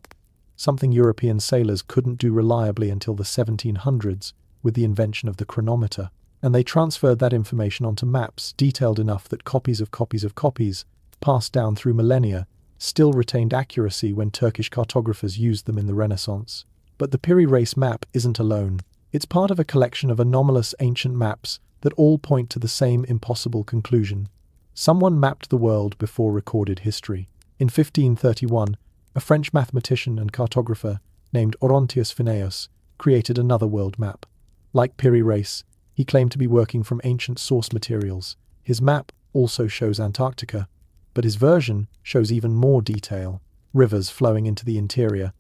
something European sailors couldn't do reliably until the 1700s with the invention of the chronometer. And they transferred that information onto maps detailed enough that copies of copies of copies, passed down through millennia, still retained accuracy when Turkish cartographers used them in the Renaissance. But the Piri Reis map isn't alone. It's part of a collection of anomalous ancient maps that all point to the same impossible conclusion. Someone mapped the world before recorded history. In 1531, a French mathematician and cartographer named Orontius Phineus created another world map. Like Piri Reis, he claimed to be working from ancient source materials. His map also shows Antarctica, but his version shows even more detail. Rivers flowing into the interior,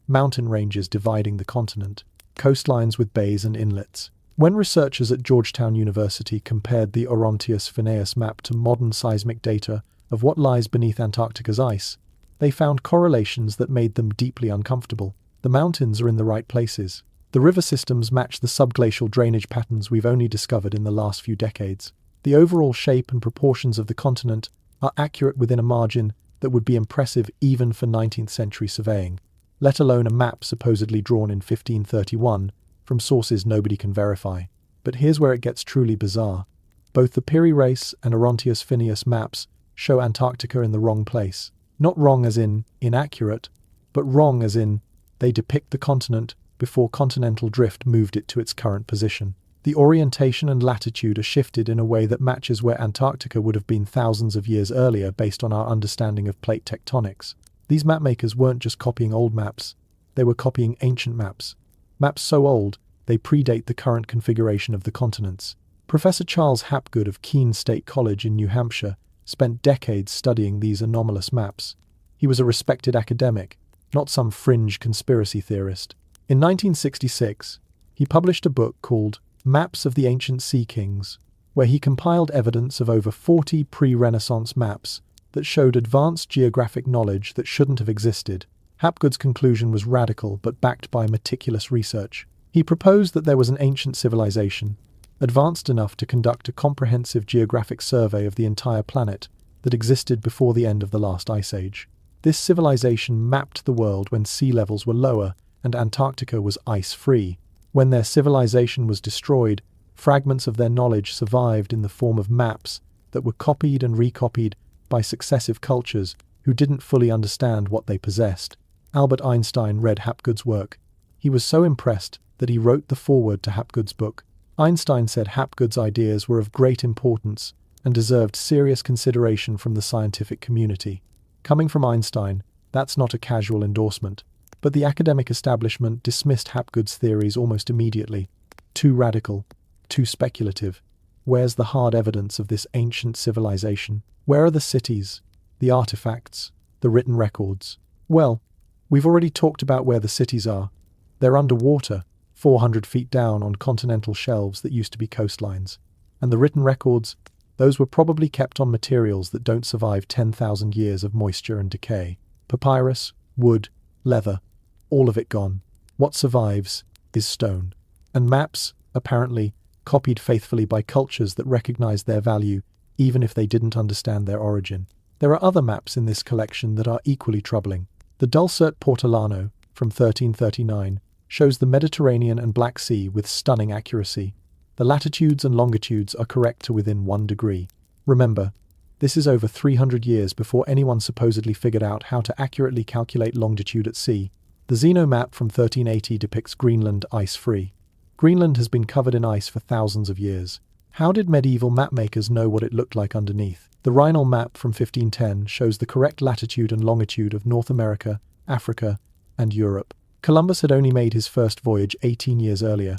mountain ranges dividing the continent, coastlines with bays and inlets. When researchers at Georgetown University compared the Orontius Phineus map to modern seismic data of what lies beneath Antarctica's ice, they found correlations that made them deeply uncomfortable. The mountains are in the right places. The river systems match the subglacial drainage patterns we've only discovered in the last few decades. The overall shape and proportions of the continent are accurate within a margin that would be impressive even for 19th century surveying, let alone a map supposedly drawn in 1531 from sources nobody can verify. But here's where it gets truly bizarre. Both the Piri Reis and Orontius Phineus maps show Antarctica in the wrong place. Not wrong as in inaccurate, but wrong as in they depict the continent before continental drift moved it to its current position. The orientation and latitude are shifted in a way that matches where Antarctica would have been thousands of years earlier based on our understanding of plate tectonics. These mapmakers weren't just copying old maps, they were copying ancient maps. Maps so old, they predate the current configuration of the continents. Professor Charles Hapgood of Keene State College in New Hampshire spent decades studying these anomalous maps. He was a respected academic, not some fringe conspiracy theorist. In 1966, he published a book called Maps of the Ancient Sea Kings, where he compiled evidence of over 40 pre-Renaissance maps that showed advanced geographic knowledge that shouldn't have existed. Hapgood's conclusion was radical but backed by meticulous research. He proposed that there was an ancient civilization, advanced enough to conduct a comprehensive geographic survey of the entire planet, that existed before the end of the last ice age. This civilization mapped the world when sea levels were lower and Antarctica was ice-free. When their civilization was destroyed, fragments of their knowledge survived in the form of maps that were copied and recopied by successive cultures who didn't fully understand what they possessed. Albert Einstein read Hapgood's work. He was so impressed that he wrote the foreword to Hapgood's book. Einstein said Hapgood's ideas were of great importance and deserved serious consideration from the scientific community. Coming from Einstein, that's not a casual endorsement. But the academic establishment dismissed Hapgood's theories almost immediately. Too radical, too speculative. Where's the hard evidence of this ancient civilization? Where are the cities, the artifacts, the written records? Well, we've already talked about where the cities are. They're underwater, 400 feet down on continental shelves that used to be coastlines. And the written records, those were probably kept on materials that don't survive 10,000 years of moisture and decay. Papyrus, wood, leather, all of it gone. What survives is stone. And maps, apparently, copied faithfully by cultures that recognized their value, even if they didn't understand their origin. There are other maps in this collection that are equally troubling. The Dulcert Portolano, from 1339, shows the Mediterranean and Black Sea with stunning accuracy. The latitudes and longitudes are correct to within 1 degree. Remember, this is over 300 years before anyone supposedly figured out how to accurately calculate longitude at sea. The Zeno map from 1380 depicts Greenland ice-free. Greenland has been covered in ice for thousands of years. How did medieval mapmakers know what it looked like underneath? The Reinl map from 1510 shows the correct latitude and longitude of North America, Africa, and Europe. Columbus had only made his first voyage 18 years earlier,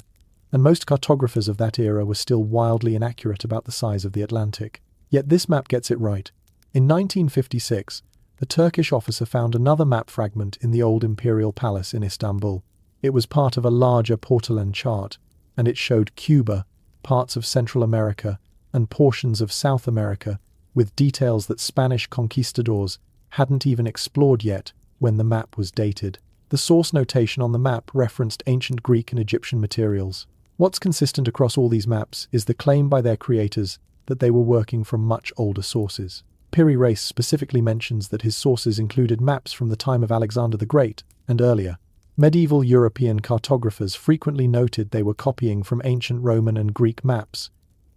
and most cartographers of that era were still wildly inaccurate about the size of the Atlantic. Yet this map gets it right. In 1956, a Turkish officer found another map fragment in the old imperial palace in Istanbul. It was part of a larger portolan chart, and it showed Cuba, parts of Central America, and portions of South America, with details that Spanish conquistadors hadn't even explored yet when the map was dated. The source notation on the map referenced ancient Greek and Egyptian materials. What's consistent across all these maps is the claim by their creators that they were working from much older sources. Piri Reis specifically mentions that his sources included maps from the time of Alexander the Great and earlier. Medieval European cartographers frequently noted they were copying from ancient Roman and Greek maps,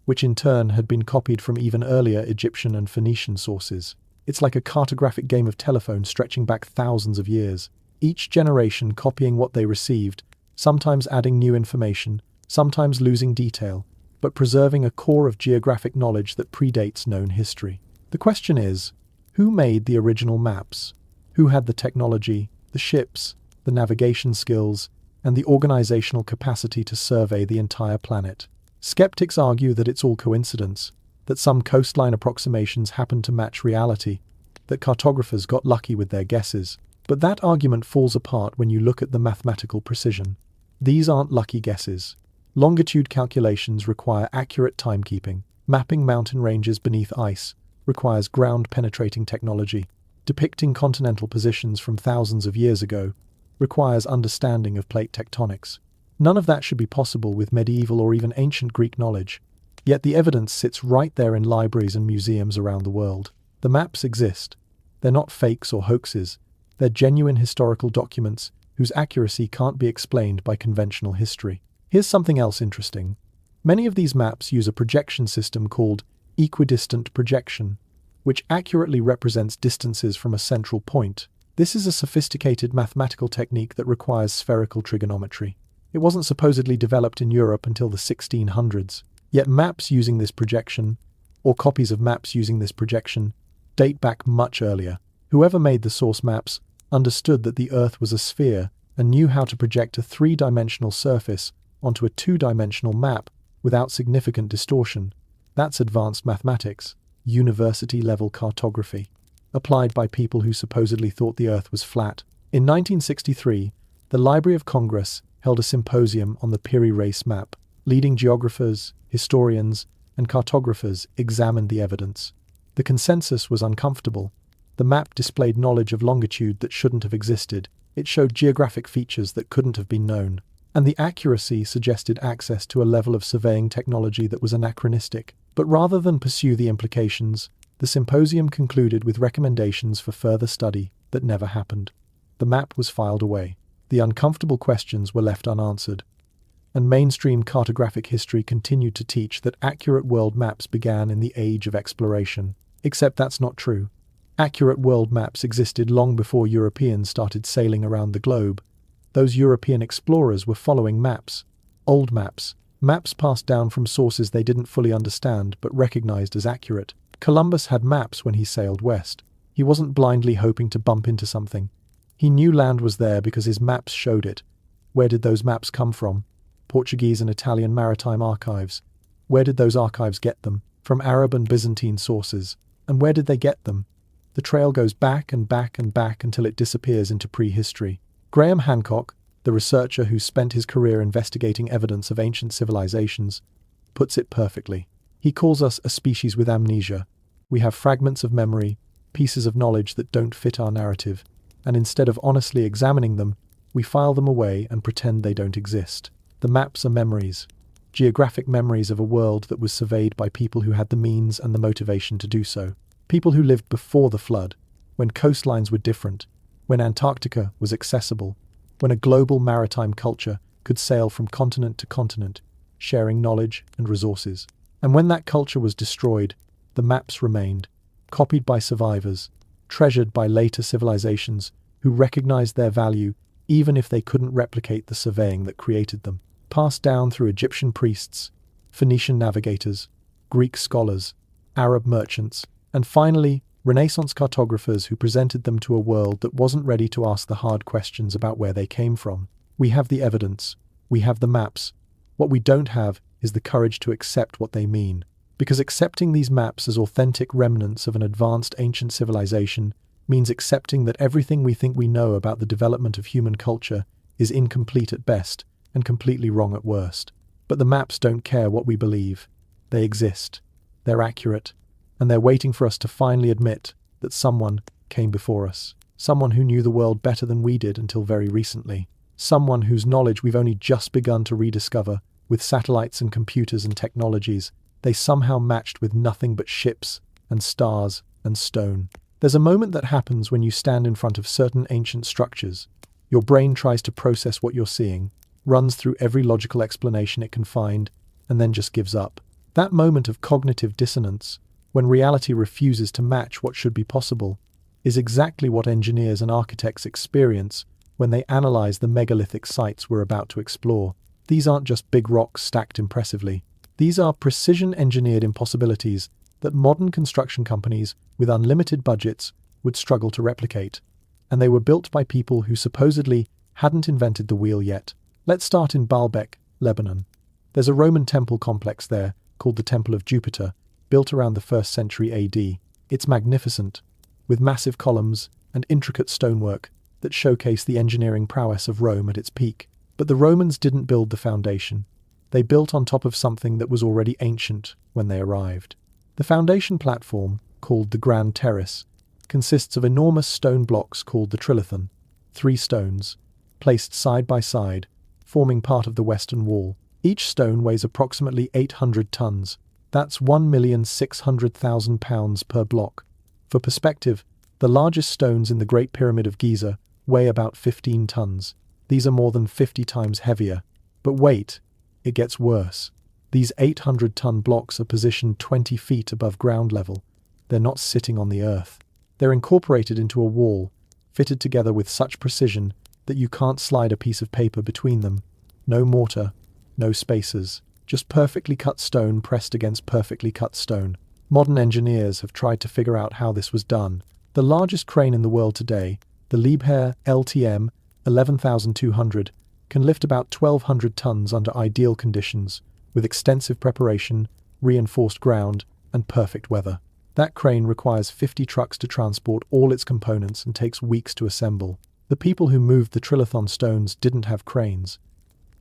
which in turn had been copied from even earlier Egyptian and Phoenician sources. It's like a cartographic game of telephone stretching back thousands of years, each generation copying what they received, sometimes adding new information, sometimes losing detail, but preserving a core of geographic knowledge that predates known history. The question is, who made the original maps? Who had the technology, the ships, the navigation skills, and the organizational capacity to survey the entire planet? Skeptics argue that it's all coincidence, that some coastline approximations happened to match reality, that cartographers got lucky with their guesses. But that argument falls apart when you look at the mathematical precision. These aren't lucky guesses. Longitude calculations require accurate timekeeping. Mapping mountain ranges beneath ice requires ground-penetrating technology. Depicting continental positions from thousands of years ago requires understanding of plate tectonics. None of that should be possible with medieval or even ancient Greek knowledge. Yet the evidence sits right there in libraries and museums around the world. The maps exist. They're not fakes or hoaxes. They're genuine historical documents whose accuracy can't be explained by conventional history. Here's something else interesting. Many of these maps use a projection system called equidistant projection, which accurately represents distances from a central point. This is a sophisticated mathematical technique that requires spherical trigonometry. It wasn't supposedly developed in Europe until the 1600s. Yet maps using this projection, or copies of maps using this projection, date back much earlier. Whoever made the source maps understood that the Earth was a sphere and knew how to project a three-dimensional surface onto a two-dimensional map without significant distortion. That's advanced mathematics, university-level cartography, applied by people who supposedly thought the Earth was flat. In 1963, the Library of Congress held a symposium on the Piri Reis map. Leading geographers, historians, and cartographers examined the evidence. The consensus was uncomfortable. The map displayed knowledge of longitude that shouldn't have existed. It showed geographic features that couldn't have been known. And the accuracy suggested access to a level of surveying technology that was anachronistic. But rather than pursue the implications, the symposium concluded with recommendations for further study that never happened. The map was filed away. The uncomfortable questions were left unanswered. And mainstream cartographic history continued to teach that accurate world maps began in the age of exploration. Except that's not true. Accurate world maps existed long before Europeans started sailing around the globe. Those European explorers were following maps. Old maps. Maps passed down from sources they didn't fully understand but recognized as accurate. Columbus had maps when he sailed west. He wasn't blindly hoping to bump into something. He knew land was there because his maps showed it. Where did those maps come from? Portuguese and Italian maritime archives. Where did those archives get them? From Arab and Byzantine sources. And where did they get them? The trail goes back and back and back until it disappears into prehistory. Graham Hancock, the researcher who spent his career investigating evidence of ancient civilizations, puts it perfectly. He calls us a species with amnesia. We have fragments of memory, pieces of knowledge that don't fit our narrative, and instead of honestly examining them, we file them away and pretend they don't exist. The maps are memories, geographic memories of a world that was surveyed by people who had the means and the motivation to do so. People who lived before the flood, when coastlines were different, when Antarctica was accessible, when a global maritime culture could sail from continent to continent, sharing knowledge and resources. And when that culture was destroyed, the maps remained, copied by survivors, treasured by later civilizations who recognized their value even if they couldn't replicate the surveying that created them. Passed down through Egyptian priests, Phoenician navigators, Greek scholars, Arab merchants, and finally, Renaissance cartographers who presented them to a world that wasn't ready to ask the hard questions about where they came from. We have the evidence. We have the maps. What we don't have is the courage to accept what they mean. Because accepting these maps as authentic remnants of an advanced ancient civilization means accepting that everything we think we know about the development of human culture is incomplete at best and completely wrong at worst. But the maps don't care what we believe. They exist. They're accurate. And they're waiting for us to finally admit that someone came before us. Someone who knew the world better than we did until very recently. Someone whose knowledge we've only just begun to rediscover with satellites and computers and technologies they somehow matched with nothing but ships and stars and stone. There's a moment that happens when you stand in front of certain ancient structures. Your brain tries to process what you're seeing, runs through every logical explanation it can find, and then just gives up. That moment of cognitive dissonance, when reality refuses to match what should be possible, is exactly what engineers and architects experience when they analyze the megalithic sites we're about to explore. These aren't just big rocks stacked impressively. These are precision-engineered impossibilities that modern construction companies with unlimited budgets would struggle to replicate. And they were built by people who supposedly hadn't invented the wheel yet. Let's start in Baalbek, Lebanon. There's a Roman temple complex there called the Temple of Jupiter, built around the 1st century AD. It's magnificent, with massive columns and intricate stonework that showcase the engineering prowess of Rome at its peak. But the Romans didn't build the foundation. They built on top of something that was already ancient when they arrived. The foundation platform, called the Grand Terrace, consists of enormous stone blocks called the trilithon, 3 stones, placed side by side, forming part of the western wall. Each stone weighs approximately 800 tons. That's 1,600,000 pounds per block. For perspective, the largest stones in the Great Pyramid of Giza weigh about 15 tons. These are more than 50 times heavier. But wait, it gets worse. These 800-ton blocks are positioned 20 feet above ground level. They're not sitting on the earth. They're incorporated into a wall, fitted together with such precision that you can't slide a piece of paper between them. No mortar, no spacers, just perfectly cut stone pressed against perfectly cut stone. Modern engineers have tried to figure out how this was done. The largest crane in the world today, the Liebherr LTM 11200, can lift about 1,200 tons under ideal conditions, with extensive preparation, reinforced ground, and perfect weather. That crane requires 50 trucks to transport all its components and takes weeks to assemble. The people who moved the trilithon stones didn't have cranes.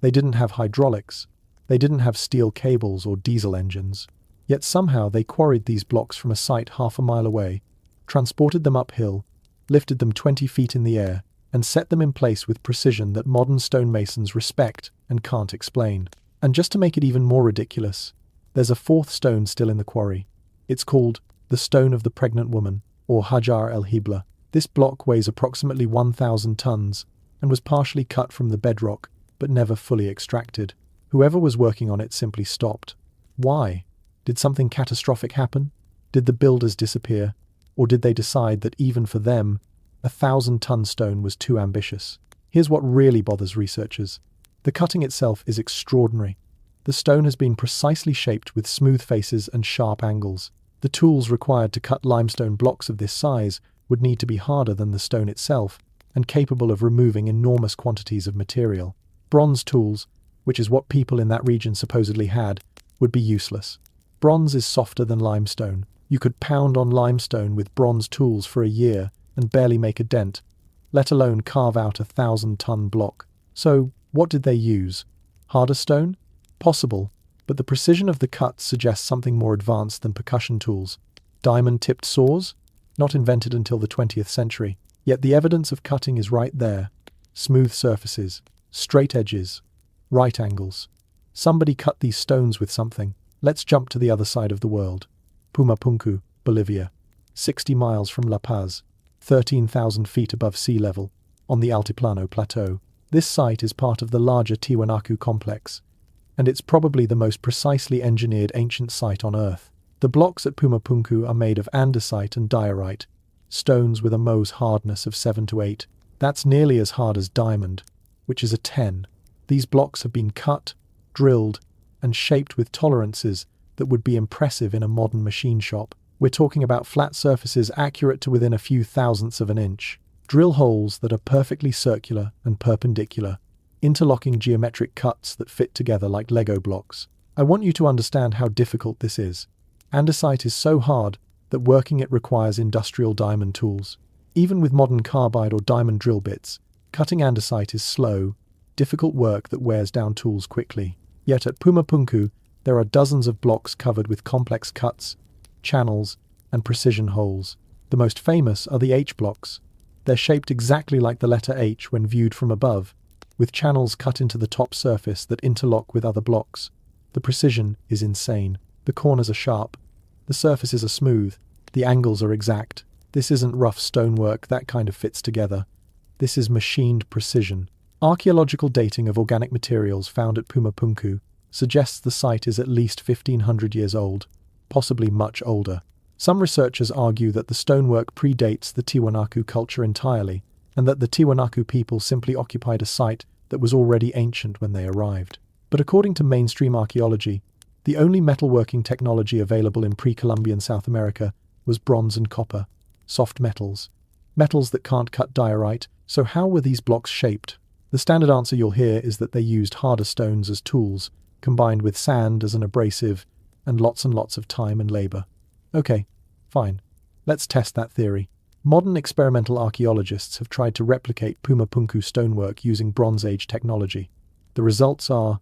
They didn't have hydraulics. They didn't have steel cables or diesel engines. Yet somehow they quarried these blocks from a site half a mile away, transported them uphill, lifted them 20 feet in the air, and set them in place with precision that modern stonemasons respect and can't explain. And just to make it even more ridiculous, there's a 4th stone still in the quarry. It's called the Stone of the Pregnant Woman, or Hajar el-Hibla. This block weighs approximately 1,000 tons and was partially cut from the bedrock, but never fully extracted. Whoever was working on it simply stopped. Why? Did something catastrophic happen? Did the builders disappear? Or did they decide that even for them, a 1,000-ton stone was too ambitious? Here's what really bothers researchers. The cutting itself is extraordinary. The stone has been precisely shaped with smooth faces and sharp angles. The tools required to cut limestone blocks of this size would need to be harder than the stone itself and capable of removing enormous quantities of material. Bronze tools, which is what people in that region supposedly had, would be useless. Bronze is softer than limestone. You could pound on limestone with bronze tools for a year and barely make a dent, let alone carve out a 1,000-ton block. So, what did they use? Harder stone? Possible, but the precision of the cuts suggests something more advanced than percussion tools. Diamond-tipped saws? Not invented until the 20th century. Yet the evidence of cutting is right there. Smooth surfaces, straight edges, right angles. Somebody cut these stones with something. Let's jump to the other side of the world. Pumapunku, Bolivia. 60 miles from La Paz, 13,000 feet above sea level, on the Altiplano Plateau. This site is part of the larger Tiwanaku complex, and it's probably the most precisely engineered ancient site on Earth. The blocks at Pumapunku are made of andesite and diorite, stones with a Mohs hardness of 7 to 8. That's nearly as hard as diamond, which is a 10. These blocks have been cut, drilled, and shaped with tolerances that would be impressive in a modern machine shop. We're talking about flat surfaces accurate to within a few thousandths of an inch. Drill holes that are perfectly circular and perpendicular, interlocking geometric cuts that fit together like Lego blocks. I want you to understand how difficult this is. Andesite is so hard that working it requires industrial diamond tools. Even with modern carbide or diamond drill bits, cutting andesite is slow, difficult work that wears down tools quickly. Yet at Pumapunku, there are dozens of blocks covered with complex cuts, channels, and precision holes. The most famous are the H blocks. They're shaped exactly like the letter H when viewed from above, with channels cut into the top surface that interlock with other blocks. The precision is insane. The corners are sharp. The surfaces are smooth. The angles are exact. This isn't rough stonework that kind of fits together. This is machined precision. Archaeological dating of organic materials found at Pumapunku suggests the site is at least 1500 years old, possibly much older. Some researchers argue that the stonework predates the Tiwanaku culture entirely, and that the Tiwanaku people simply occupied a site that was already ancient when they arrived. But according to mainstream archaeology, the only metalworking technology available in pre-Columbian South America was bronze and copper, soft metals that can't cut diorite. So how were these blocks shaped? The standard answer you'll hear is that they used harder stones as tools, combined with sand as an abrasive, and lots of time and labor. Okay, fine. Let's test that theory. Modern experimental archaeologists have tried to replicate Pumapunku stonework using Bronze Age technology. The results are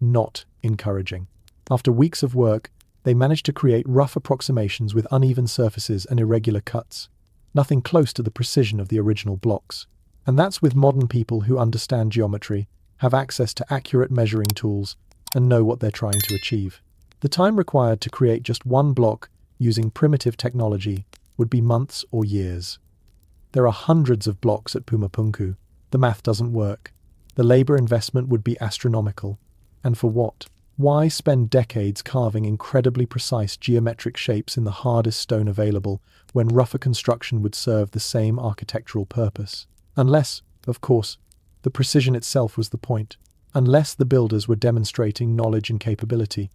not encouraging. After weeks of work, they managed to create rough approximations with uneven surfaces and irregular cuts. Nothing close to the precision of the original blocks. And that's with modern people who understand geometry, have access to accurate measuring tools, and know what they're trying to achieve. The time required to create just one block using primitive technology would be months or years. There are hundreds of blocks at Pumapunku. The math doesn't work. The labor investment would be astronomical. And for what? Why spend decades carving incredibly precise geometric shapes in the hardest stone available when rougher construction would serve the same architectural purpose? Unless, of course, the precision itself was the point. Unless the builders were demonstrating knowledge and capability.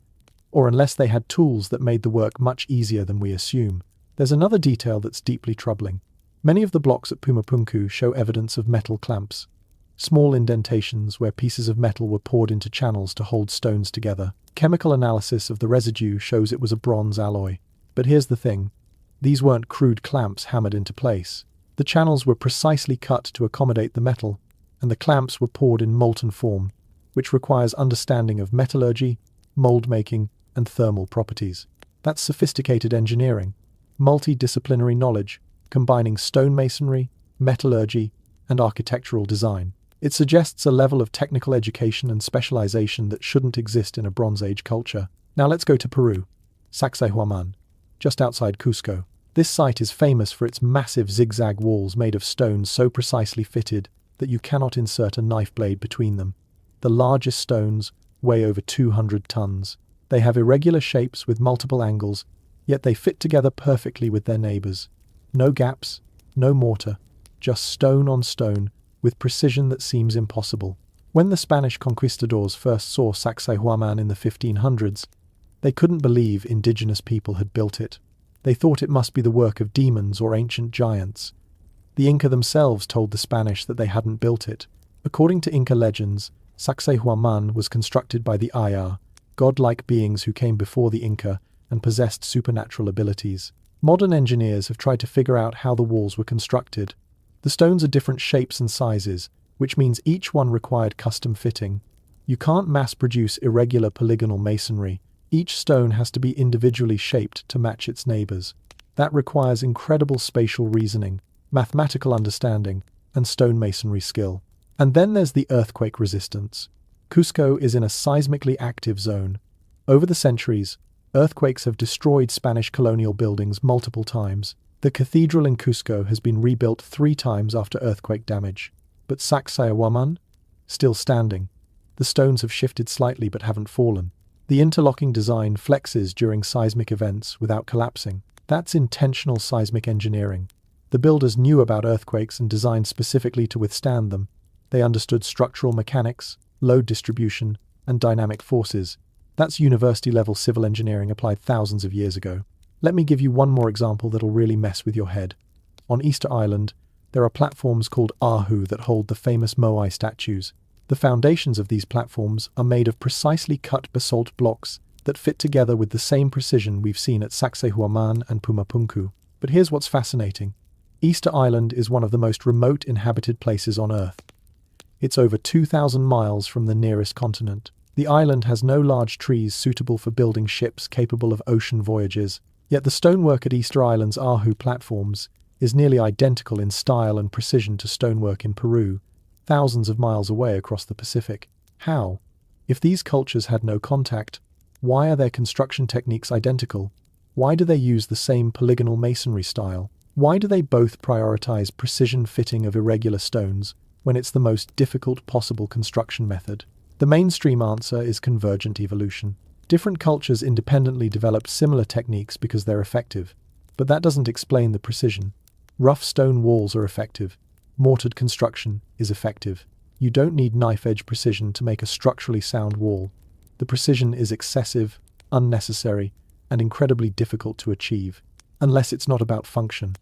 Or unless they had tools that made the work much easier than we assume. There's another detail that's deeply troubling. Many of the blocks at Pumapunku show evidence of metal clamps. Small indentations where pieces of metal were poured into channels to hold stones together. Chemical analysis of the residue shows it was a bronze alloy. But here's the thing. These weren't crude clamps hammered into place. The channels were precisely cut to accommodate the metal, and the clamps were poured in molten form, which requires understanding of metallurgy, mold making, and thermal properties. That's sophisticated engineering, multidisciplinary knowledge, combining stonemasonry, metallurgy, and architectural design. It suggests a level of technical education and specialization that shouldn't exist in a Bronze Age culture. Now let's go to Peru, Sacsayhuaman, just outside Cusco. This site is famous for its massive zigzag walls made of stones so precisely fitted that you cannot insert a knife blade between them. The largest stones weigh over 200 tons. They have irregular shapes with multiple angles, yet they fit together perfectly with their neighbors. No gaps, no mortar, just stone on stone, with precision that seems impossible. When the Spanish conquistadors first saw Sacsayhuaman in the 1500s, they couldn't believe indigenous people had built it. They thought it must be the work of demons or ancient giants. The Inca themselves told the Spanish that they hadn't built it. According to Inca legends, Sacsayhuaman was constructed by the Ayar, godlike beings who came before the Inca and possessed supernatural abilities. Modern engineers have tried to figure out how the walls were constructed. The stones are different shapes and sizes, which means each one required custom fitting. You can't mass-produce irregular polygonal masonry. Each stone has to be individually shaped to match its neighbors. That requires incredible spatial reasoning, mathematical understanding, and stonemasonry skill. And then there's the earthquake resistance. Cusco is in a seismically active zone. Over the centuries, earthquakes have destroyed Spanish colonial buildings multiple times. The cathedral in Cusco has been rebuilt 3 times after earthquake damage. But Sacsayhuaman? Still standing. The stones have shifted slightly but haven't fallen. The interlocking design flexes during seismic events without collapsing. That's intentional seismic engineering. The builders knew about earthquakes and designed specifically to withstand them. They understood structural mechanics, load distribution, and dynamic forces. That's university-level civil engineering applied thousands of years ago. Let me give you one more example that'll really mess with your head. On Easter Island, there are platforms called Ahu that hold the famous Moai statues. The foundations of these platforms are made of precisely cut basalt blocks that fit together with the same precision we've seen at Sacsayhuaman and Pumapunku. But here's what's fascinating. Easter Island is one of the most remote inhabited places on Earth. It's over 2,000 miles from the nearest continent. The island has no large trees suitable for building ships capable of ocean voyages, yet the stonework at Easter Island's Ahu platforms is nearly identical in style and precision to stonework in Peru, thousands of miles away across the Pacific. How? If these cultures had no contact, why are their construction techniques identical? Why do they use the same polygonal masonry style? Why do they both prioritize precision fitting of irregular stones when it's the most difficult possible construction method? The mainstream answer is convergent evolution. Different cultures independently developed similar techniques because they're effective, but that doesn't explain the precision. Rough stone walls are effective. Mortared construction is effective. You don't need knife-edge precision to make a structurally sound wall. The precision is excessive, unnecessary, and incredibly difficult to achieve, unless it's not about function,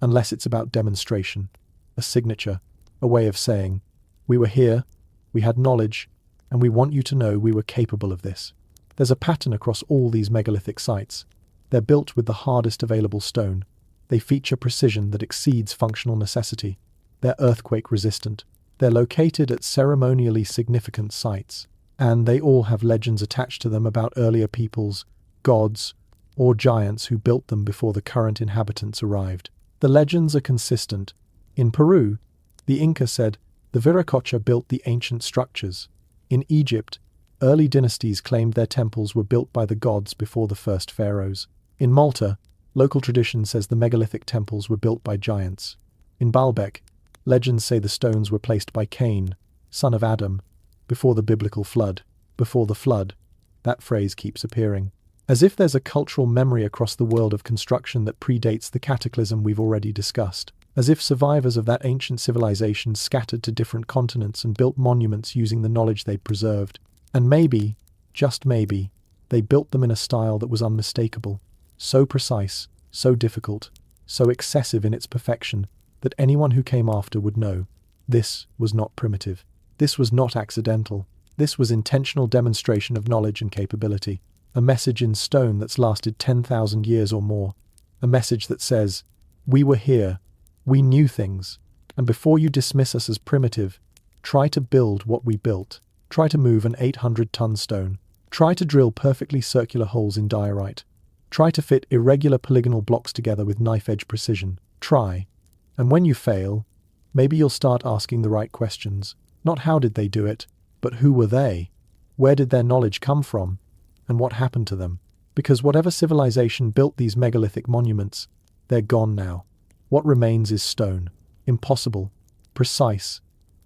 unless it's about demonstration, a signature, a way of saying, we were here, we had knowledge, and we want you to know we were capable of this. There's a pattern across all these megalithic sites. They're built with the hardest available stone. They feature precision that exceeds functional necessity. They're earthquake-resistant. They're located at ceremonially significant sites, and they all have legends attached to them about earlier peoples, gods, or giants who built them before the current inhabitants arrived. The legends are consistent. In Peru, the Inca said the Viracocha built the ancient structures. In Egypt, early dynasties claimed their temples were built by the gods before the first pharaohs. In Malta, local tradition says the megalithic temples were built by giants. In Baalbek, legends say the stones were placed by Cain, son of Adam, before the biblical flood. Before the flood, that phrase keeps appearing. As if there's a cultural memory across the world of construction that predates the cataclysm we've already discussed. As if survivors of that ancient civilization scattered to different continents and built monuments using the knowledge they'd preserved. And maybe, just maybe, they built them in a style that was unmistakable, so precise, so difficult, so excessive in its perfection, that anyone who came after would know. This was not primitive. This was not accidental. This was intentional demonstration of knowledge and capability. A message in stone that's lasted 10,000 years or more. A message that says, we were here, we knew things, and before you dismiss us as primitive, try to build what we built. Try to move an 800-ton stone. Try to drill perfectly circular holes in diorite. Try to fit irregular polygonal blocks together with knife-edge precision. Try. And when you fail, maybe you'll start asking the right questions. Not how did they do it, but who were they? Where did their knowledge come from? And what happened to them? Because whatever civilization built these megalithic monuments, they're gone now. What remains is stone. Impossible, precise,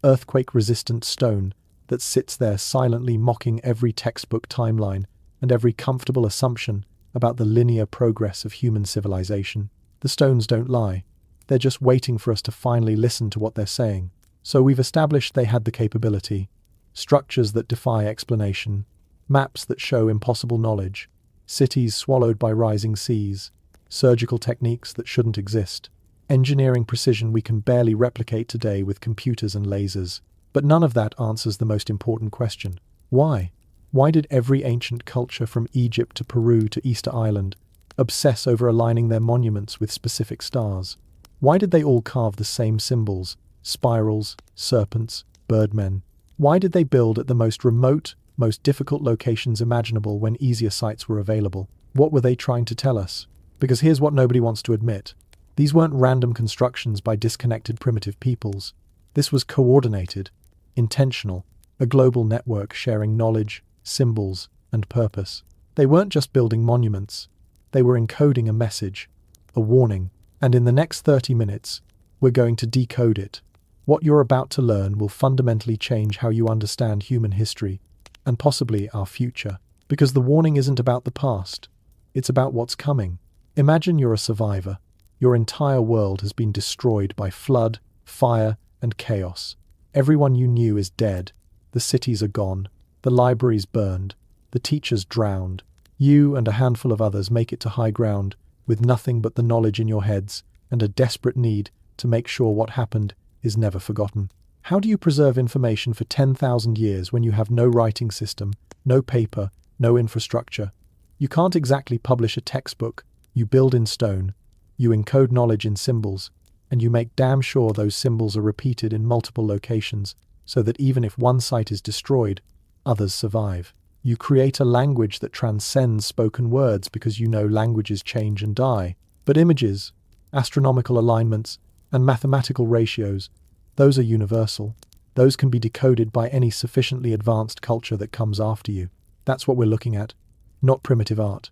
earthquake-resistant stone that sits there silently mocking every textbook timeline and every comfortable assumption about the linear progress of human civilization. The stones don't lie. They're just waiting for us to finally listen to what they're saying. So we've established they had the capability, structures that defy explanation, maps that show impossible knowledge, cities swallowed by rising seas, surgical techniques that shouldn't exist, engineering precision we can barely replicate today with computers and lasers. But none of that answers the most important question. Why? Why did every ancient culture from Egypt to Peru to Easter Island obsess over aligning their monuments with specific stars? Why did they all carve the same symbols, spirals, serpents, birdmen? Why did they build at the most remote, most difficult locations imaginable when easier sites were available? What were they trying to tell us? Because here's what nobody wants to admit. These weren't random constructions by disconnected primitive peoples. This was coordinated, intentional, a global network sharing knowledge, symbols, and purpose. They weren't just building monuments. They were encoding a message, a warning. And in the next 30 minutes, we're going to decode it. What you're about to learn will fundamentally change how you understand human history, and possibly our future. Because the warning isn't about the past. It's about what's coming. Imagine you're a survivor. Your entire world has been destroyed by flood, fire, and chaos. Everyone you knew is dead. The cities are gone. The libraries burned. The teachers drowned. You and a handful of others make it to high ground with nothing but the knowledge in your heads and a desperate need to make sure what happened is never forgotten. How do you preserve information for 10,000 years when you have no writing system, no paper, no infrastructure? You can't exactly publish a textbook. You build in stone. You encode knowledge in symbols. And you make damn sure those symbols are repeated in multiple locations so that even if one site is destroyed, others survive. You create a language that transcends spoken words because you know languages change and die. But images, astronomical alignments, and mathematical ratios, those are universal. Those can be decoded by any sufficiently advanced culture that comes after you. That's what we're looking at. Not primitive art.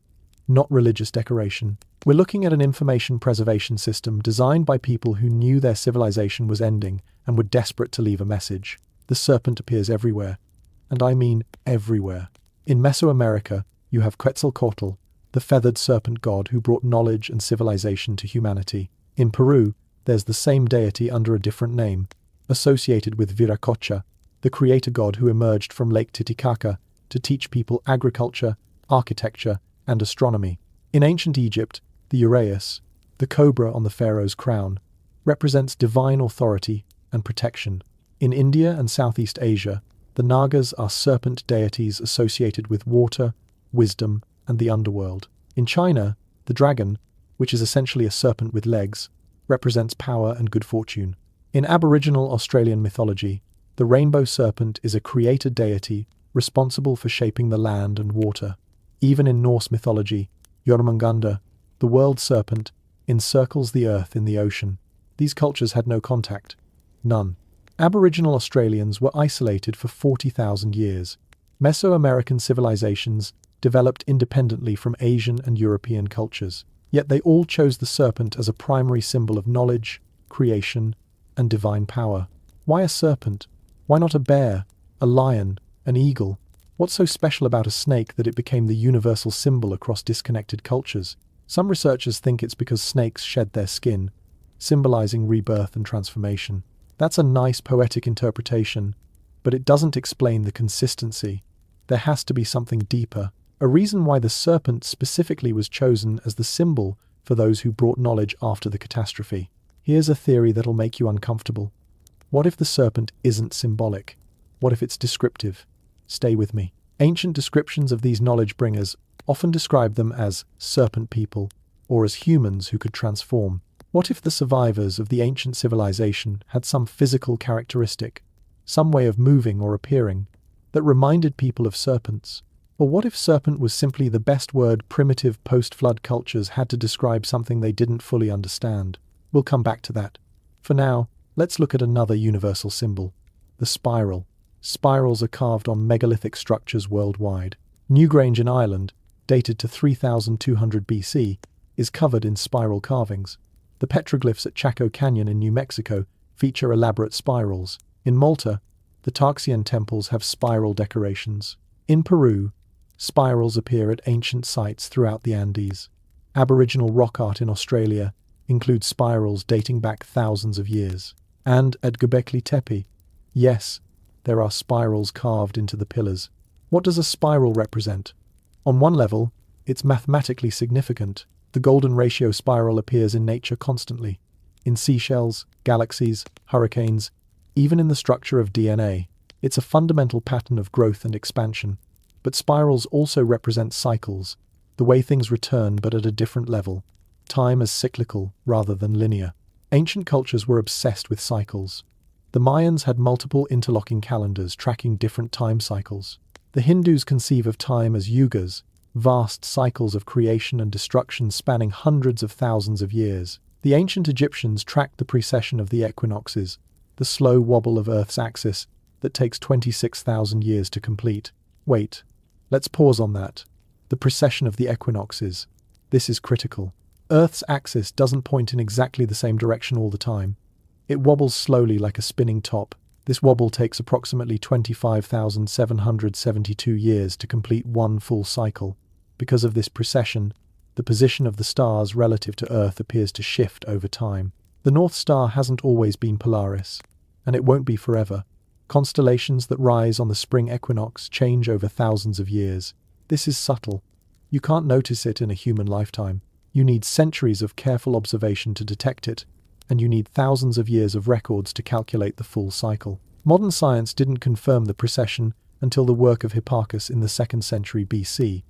not religious decoration. We're looking at an information preservation system designed by people who knew their civilization was ending and were desperate to leave a message. The serpent appears everywhere. And I mean everywhere. In Mesoamerica, you have Quetzalcoatl, the feathered serpent god who brought knowledge and civilization to humanity. In Peru, there's the same deity under a different name, associated with Viracocha, the creator god who emerged from Lake Titicaca to teach people agriculture, architecture, and astronomy. In ancient Egypt, the uraeus, the cobra on the pharaoh's crown, represents divine authority and protection. In India and Southeast Asia, the Nagas are serpent deities associated with water, wisdom, and the underworld. In China, the dragon, which is essentially a serpent with legs, represents power and good fortune. In Aboriginal Australian mythology, the rainbow serpent is a creator deity responsible for shaping the land and water. Even in Norse mythology, Jormungandr, the world serpent, encircles the earth in the ocean. These cultures had no contact. None. Aboriginal Australians were isolated for 40,000 years. Mesoamerican civilizations developed independently from Asian and European cultures. Yet they all chose the serpent as a primary symbol of knowledge, creation, and divine power. Why a serpent? Why not a bear, a lion, an eagle? What's so special about a snake that it became the universal symbol across disconnected cultures? Some researchers think it's because snakes shed their skin, symbolizing rebirth and transformation. That's a nice poetic interpretation, but it doesn't explain the consistency. There has to be something deeper, a reason why the serpent specifically was chosen as the symbol for those who brought knowledge after the catastrophe. Here's a theory that'll make you uncomfortable. What if the serpent isn't symbolic? What if it's descriptive? Stay with me. Ancient descriptions of these knowledge bringers often describe them as serpent people, or as humans who could transform. What if the survivors of the ancient civilization had some physical characteristic, some way of moving or appearing, that reminded people of serpents? Or what if serpent was simply the best word primitive post-flood cultures had to describe something they didn't fully understand? We'll come back to that. For now, let's look at another universal symbol, the spiral. Spirals are carved on megalithic structures worldwide. Newgrange in Ireland, dated to 3200 BC, is covered in spiral carvings. The petroglyphs at Chaco Canyon in New Mexico feature elaborate spirals. In Malta, the Tarxian temples have spiral decorations. In Peru, spirals appear at ancient sites throughout the Andes. Aboriginal rock art in Australia includes spirals dating back thousands of years. And at Göbekli Tepe, yes, there are spirals carved into the pillars. What does a spiral represent? On one level, it's mathematically significant. The golden ratio spiral appears in nature constantly. In seashells, galaxies, hurricanes, even in the structure of DNA. It's a fundamental pattern of growth and expansion. But spirals also represent cycles, the way things return but at a different level. Time as cyclical rather than linear. Ancient cultures were obsessed with cycles. The Mayans had multiple interlocking calendars tracking different time cycles. The Hindus conceive of time as yugas, vast cycles of creation and destruction spanning hundreds of thousands of years. The ancient Egyptians tracked the precession of the equinoxes, the slow wobble of Earth's axis that takes 26,000 years to complete. Wait, let's pause on that. The precession of the equinoxes. This is critical. Earth's axis doesn't point in exactly the same direction all the time. It wobbles slowly like a spinning top. This wobble takes approximately 25,772 years to complete one full cycle. Because of this precession, the position of the stars relative to Earth appears to shift over time. The North Star hasn't always been Polaris, and it won't be forever. Constellations that rise on the spring equinox change over thousands of years. This is subtle. You can't notice it in a human lifetime. You need centuries of careful observation to detect it, and you need thousands of years of records to calculate the full cycle. Modern science didn't confirm the precession until the work of Hipparchus in the 2nd century BC,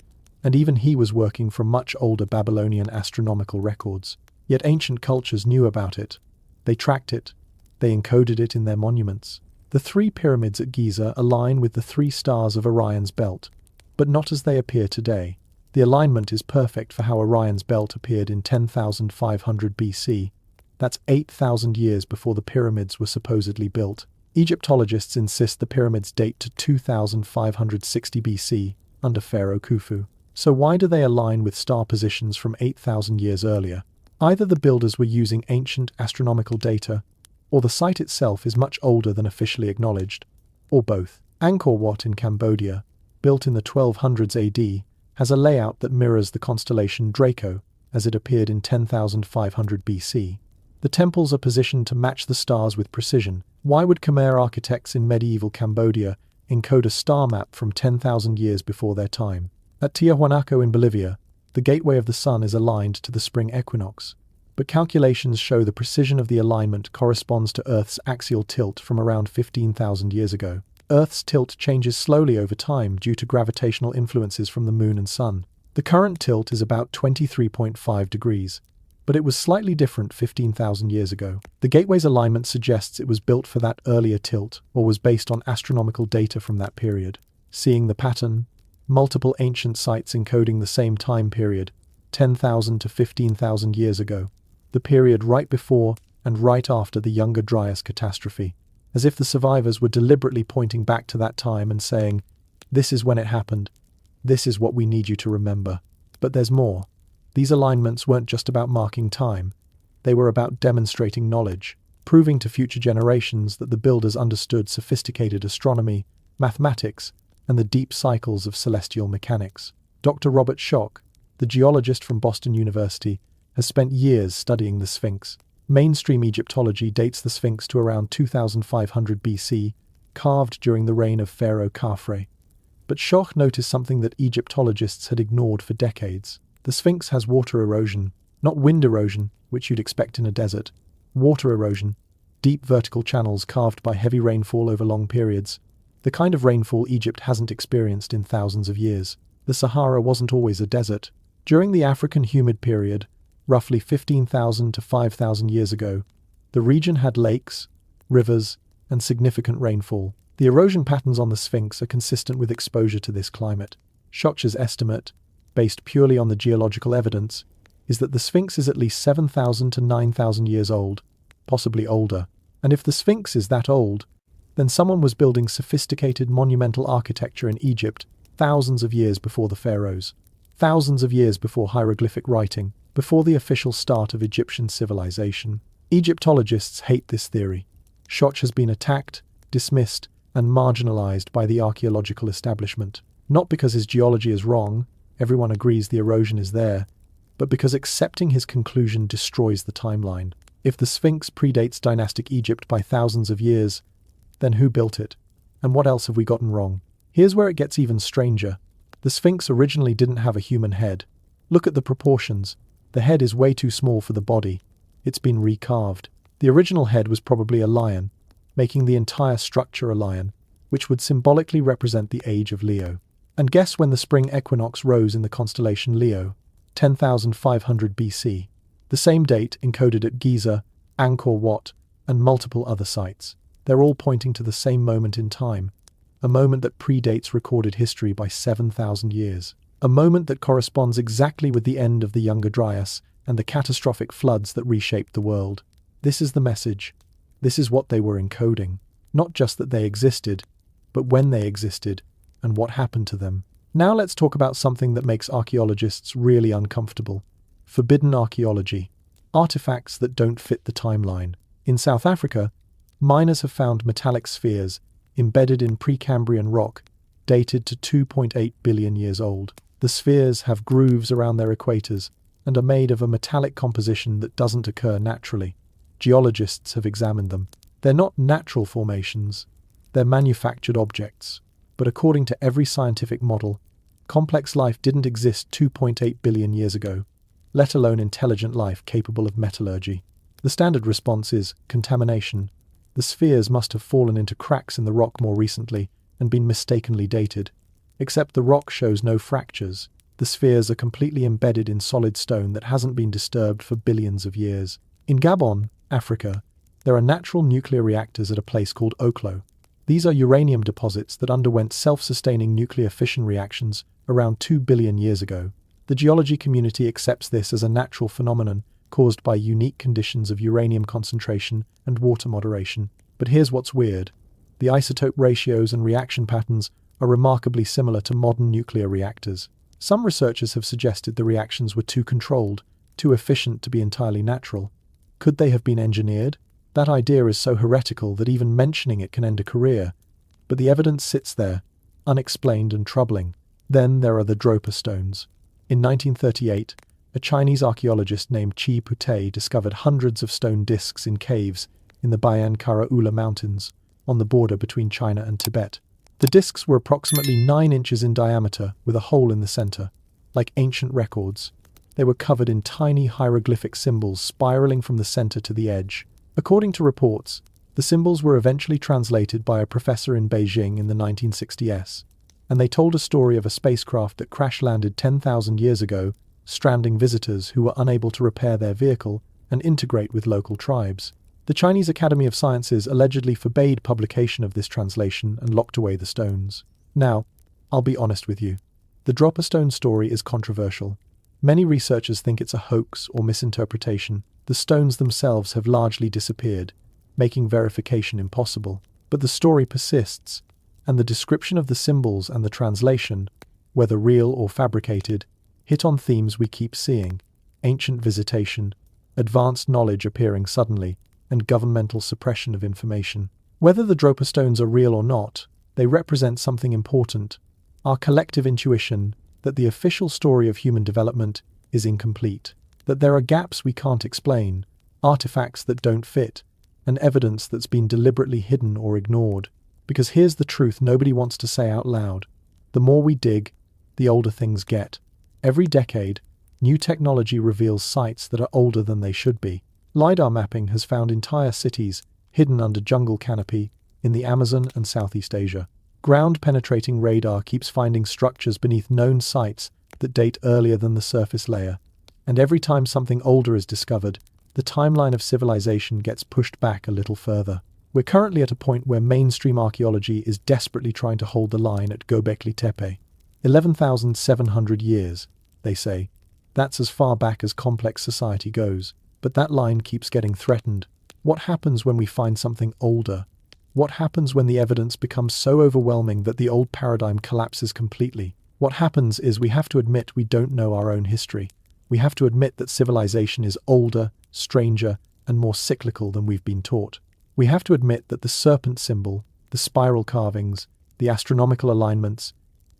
and even he was working from much older Babylonian astronomical records. Yet ancient cultures knew about it. They tracked it. They encoded it in their monuments. The 3 pyramids at Giza align with the 3 stars of Orion's belt, but not as they appear today. The alignment is perfect for how Orion's belt appeared in 10,500 BC. That's 8,000 years before the pyramids were supposedly built. Egyptologists insist the pyramids date to 2560 BC, under Pharaoh Khufu. So why do they align with star positions from 8,000 years earlier? Either the builders were using ancient astronomical data, or the site itself is much older than officially acknowledged, or both. Angkor Wat in Cambodia, built in the 1200s AD, has a layout that mirrors the constellation Draco as it appeared in 10,500 BC. The temples are positioned to match the stars with precision. Why would Khmer architects in medieval Cambodia encode a star map from 10,000 years before their time? At Tiahuanaco in Bolivia, the gateway of the sun is aligned to the spring equinox, but calculations show the precision of the alignment corresponds to Earth's axial tilt from around 15,000 years ago. Earth's tilt changes slowly over time due to gravitational influences from the moon and sun. The current tilt is about 23.5 degrees, but it was slightly different 15,000 years ago. The gateway's alignment suggests it was built for that earlier tilt or was based on astronomical data from that period. Seeing the pattern, multiple ancient sites encoding the same time period, 10,000 to 15,000 years ago, the period right before and right after the Younger Dryas catastrophe, as if the survivors were deliberately pointing back to that time and saying, "This is when it happened. This is what we need you to remember." But there's more. These alignments weren't just about marking time. They were about demonstrating knowledge, proving to future generations that the builders understood sophisticated astronomy, mathematics, and the deep cycles of celestial mechanics. Dr. Robert Schoch, the geologist from Boston University, has spent years studying the Sphinx. Mainstream Egyptology dates the Sphinx to around 2500 BC, carved during the reign of Pharaoh Khafre. But Schoch noticed something that Egyptologists had ignored for decades. The Sphinx has water erosion, not wind erosion, which you'd expect in a desert. Water erosion, deep vertical channels carved by heavy rainfall over long periods. The kind of rainfall Egypt hasn't experienced in thousands of years. The Sahara wasn't always a desert. During the African humid period, roughly 15,000 to 5,000 years ago, the region had lakes, rivers, and significant rainfall. The erosion patterns on the Sphinx are consistent with exposure to this climate. Schoch's estimate, based purely on the geological evidence, is that the Sphinx is at least 7,000 to 9,000 years old, possibly older. And if the Sphinx is that old, then someone was building sophisticated monumental architecture in Egypt thousands of years before the pharaohs, thousands of years before hieroglyphic writing, before the official start of Egyptian civilization. Egyptologists hate this theory. Schoch has been attacked, dismissed, and marginalized by the archaeological establishment, not because his geology is wrong, everyone agrees the erosion is there, but because accepting his conclusion destroys the timeline. If the Sphinx predates dynastic Egypt by thousands of years, then who built it? And what else have we gotten wrong? Here's where it gets even stranger. The Sphinx originally didn't have a human head. Look at the proportions. The head is way too small for the body. It's been recarved. The original head was probably a lion, making the entire structure a lion, which would symbolically represent the age of Leo. And guess when the spring equinox rose in the constellation Leo? 10,500 BC. The same date encoded at Giza, Angkor Wat, and multiple other sites. They're all pointing to the same moment in time, a moment that predates recorded history by 7,000 years. A moment that corresponds exactly with the end of the Younger Dryas and the catastrophic floods that reshaped the world. This is the message. This is what they were encoding. Not just that they existed, but when they existed and what happened to them. Now let's talk about something that makes archaeologists really uncomfortable. Forbidden archaeology. Artifacts that don't fit the timeline. In South Africa, miners have found metallic spheres embedded in Precambrian rock dated to 2.8 billion years old. The spheres have grooves around their equators and are made of a metallic composition that doesn't occur naturally. Geologists have examined them. They're not natural formations, they're manufactured objects. But according to every scientific model, complex life didn't exist 2.8 billion years ago, let alone intelligent life capable of metallurgy. The standard response is contamination. The spheres must have fallen into cracks in the rock more recently and been mistakenly dated. Except the rock shows no fractures. The spheres are completely embedded in solid stone that hasn't been disturbed for billions of years. In Gabon, Africa, there are natural nuclear reactors at a place called Oklo. These are uranium deposits that underwent self-sustaining nuclear fission reactions around 2 billion years ago. The geology community accepts this as a natural phenomenon caused by unique conditions of uranium concentration and water moderation. But here's what's weird. The isotope ratios and reaction patterns are remarkably similar to modern nuclear reactors. Some researchers have suggested the reactions were too controlled, too efficient to be entirely natural. Could they have been engineered? That idea is so heretical that even mentioning it can end a career. But the evidence sits there, unexplained and troubling. Then there are the Dropa stones. In 1938, a Chinese archaeologist named Chi Putei discovered hundreds of stone discs in caves in the Bayan Karaula Mountains, on the border between China and Tibet. The discs were approximately 9 inches in diameter with a hole in the center. Like ancient records, they were covered in tiny hieroglyphic symbols spiraling from the center to the edge. According to reports, the symbols were eventually translated by a professor in Beijing in the 1960s, and they told a story of a spacecraft that crash-landed 10,000 years ago, stranding visitors who were unable to repair their vehicle and integrate with local tribes. The Chinese Academy of Sciences allegedly forbade publication of this translation and locked away the stones. Now, I'll be honest with you. The Dropa stone story is controversial. Many researchers think it's a hoax or misinterpretation. The stones themselves have largely disappeared, making verification impossible. But the story persists, and the description of the symbols and the translation, whether real or fabricated, hit on themes we keep seeing: ancient visitation, advanced knowledge appearing suddenly, and governmental suppression of information. Whether the Dropa stones are real or not, they represent something important: our collective intuition that the official story of human development is incomplete, that there are gaps we can't explain, artifacts that don't fit, and evidence that's been deliberately hidden or ignored. Because here's the truth nobody wants to say out loud: the more we dig, the older things get. Every decade, new technology reveals sites that are older than they should be. LiDAR mapping has found entire cities hidden under jungle canopy in the Amazon and Southeast Asia. Ground-penetrating radar keeps finding structures beneath known sites that date earlier than the surface layer. And every time something older is discovered, the timeline of civilization gets pushed back a little further. We're currently at a point where mainstream archaeology is desperately trying to hold the line at Göbekli Tepe. 11,700 years, they say. That's as far back as complex society goes. But that line keeps getting threatened. What happens when we find something older? What happens when the evidence becomes so overwhelming that the old paradigm collapses completely? What happens is we have to admit we don't know our own history. We have to admit that civilization is older, stranger, and more cyclical than we've been taught. We have to admit that the serpent symbol, the spiral carvings, the astronomical alignments,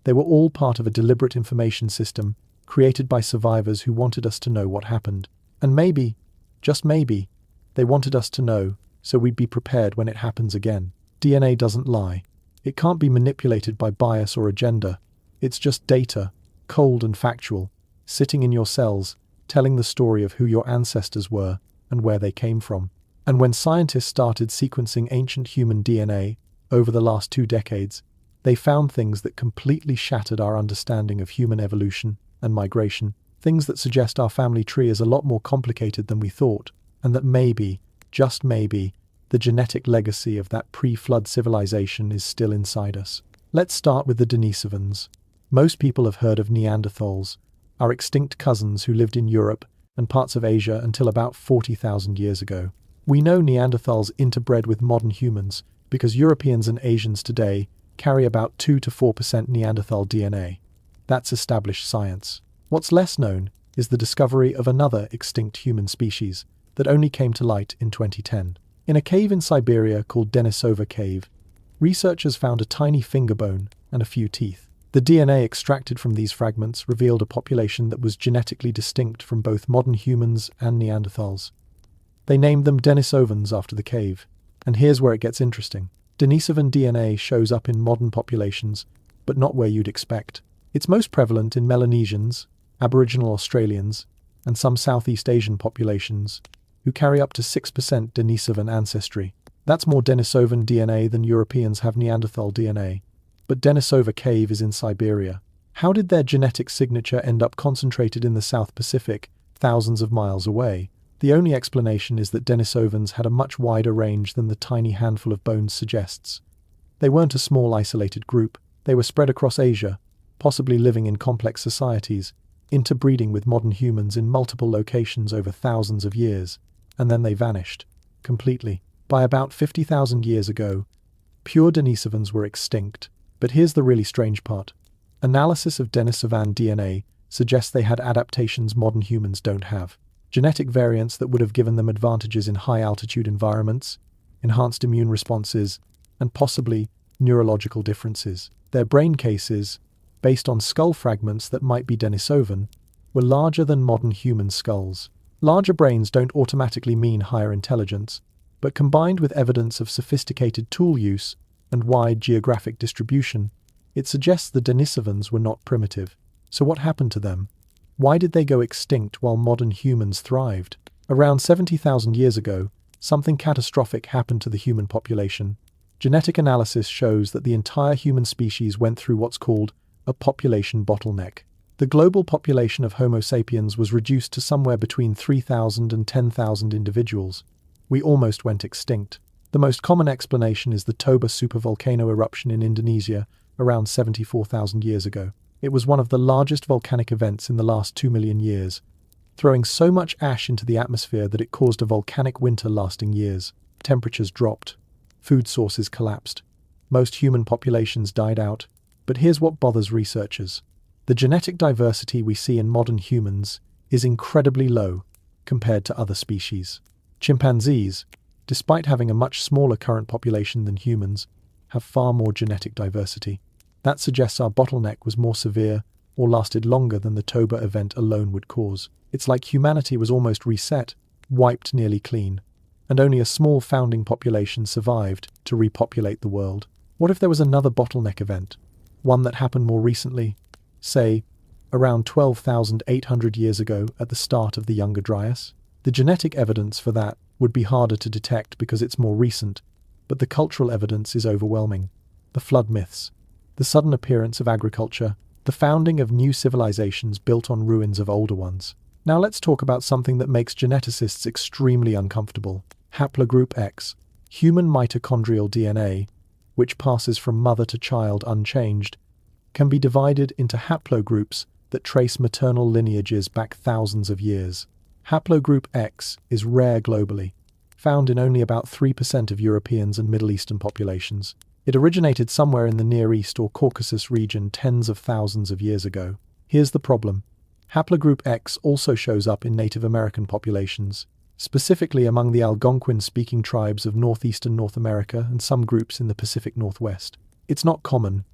they were all part of a deliberate information system created by survivors who wanted us to know what happened. And maybe, just maybe, they wanted us to know so we'd be prepared when it happens again. DNA doesn't lie. It can't be manipulated by bias or agenda. It's just data, cold and factual, sitting in your cells, telling the story of who your ancestors were and where they came from. And when scientists started sequencing ancient human DNA over the last 2 decades, they found things that completely shattered our understanding of human evolution and migration. Things that suggest our family tree is a lot more complicated than we thought, and that maybe, just maybe, the genetic legacy of that pre-flood civilization is still inside us. Let's start with the Denisovans. Most people have heard of Neanderthals, our extinct cousins who lived in Europe and parts of Asia until about 40,000 years ago. We know Neanderthals interbred with modern humans because Europeans and Asians today carry about 2 to 4% Neanderthal DNA. That's established science. What's less known is the discovery of another extinct human species that only came to light in 2010. In a cave in Siberia called Denisova Cave, researchers found a tiny finger bone and a few teeth. The DNA extracted from these fragments revealed a population that was genetically distinct from both modern humans and Neanderthals. They named them Denisovans after the cave. And here's where it gets interesting. Denisovan DNA shows up in modern populations, but not where you'd expect. It's most prevalent in Melanesians, Aboriginal Australians, and some Southeast Asian populations, who carry up to 6% Denisovan ancestry. That's more Denisovan DNA than Europeans have Neanderthal DNA. But Denisova Cave is in Siberia. How did their genetic signature end up concentrated in the South Pacific, thousands of miles away? The only explanation is that Denisovans had a much wider range than the tiny handful of bones suggests. They weren't a small isolated group. They were spread across Asia, possibly living in complex societies, interbreeding with modern humans in multiple locations over thousands of years, and then they vanished, completely. By about 50,000 years ago, pure Denisovans were extinct. But here's the really strange part. Analysis of Denisovan DNA suggests they had adaptations modern humans don't have. Genetic variants that would have given them advantages in high-altitude environments, enhanced immune responses, and possibly neurological differences. Their brain cases, based on skull fragments that might be Denisovan, were larger than modern human skulls. Larger brains don't automatically mean higher intelligence, but combined with evidence of sophisticated tool use and wide geographic distribution, it suggests the Denisovans were not primitive. So what happened to them? Why did they go extinct while modern humans thrived? Around 70,000 years ago, something catastrophic happened to the human population. Genetic analysis shows that the entire human species went through what's called a population bottleneck. The global population of Homo sapiens was reduced to somewhere between 3,000 and 10,000 individuals. We almost went extinct. The most common explanation is the Toba supervolcano eruption in Indonesia around 74,000 years ago. It was one of the largest volcanic events in the last 2 million years, throwing so much ash into the atmosphere that it caused a volcanic winter lasting years. Temperatures dropped. Food sources collapsed. Most human populations died out. But here's what bothers researchers. The genetic diversity we see in modern humans is incredibly low compared to other species. Chimpanzees, despite having a much smaller current population than humans, have far more genetic diversity. That suggests our bottleneck was more severe or lasted longer than the Toba event alone would cause. It's like humanity was almost reset, wiped nearly clean, and only a small founding population survived to repopulate the world. What if there was another bottleneck event? One that happened more recently, say, around 12,800 years ago at the start of the Younger Dryas? The genetic evidence for that would be harder to detect because it's more recent, but the cultural evidence is overwhelming. The flood myths, the sudden appearance of agriculture, the founding of new civilizations built on ruins of older ones. Now let's talk about something that makes geneticists extremely uncomfortable. Haplogroup X, human mitochondrial DNA, which passes from mother to child unchanged, can be divided into haplogroups that trace maternal lineages back thousands of years. Haplogroup X is rare globally, found in only about 3% of Europeans and Middle Eastern populations. It originated somewhere in the Near East or Caucasus region tens of thousands of years ago. Here's the problem. Haplogroup X also shows up in Native American populations, specifically among the Algonquin-speaking tribes of northeastern North America and some groups in the Pacific Northwest. It's not common.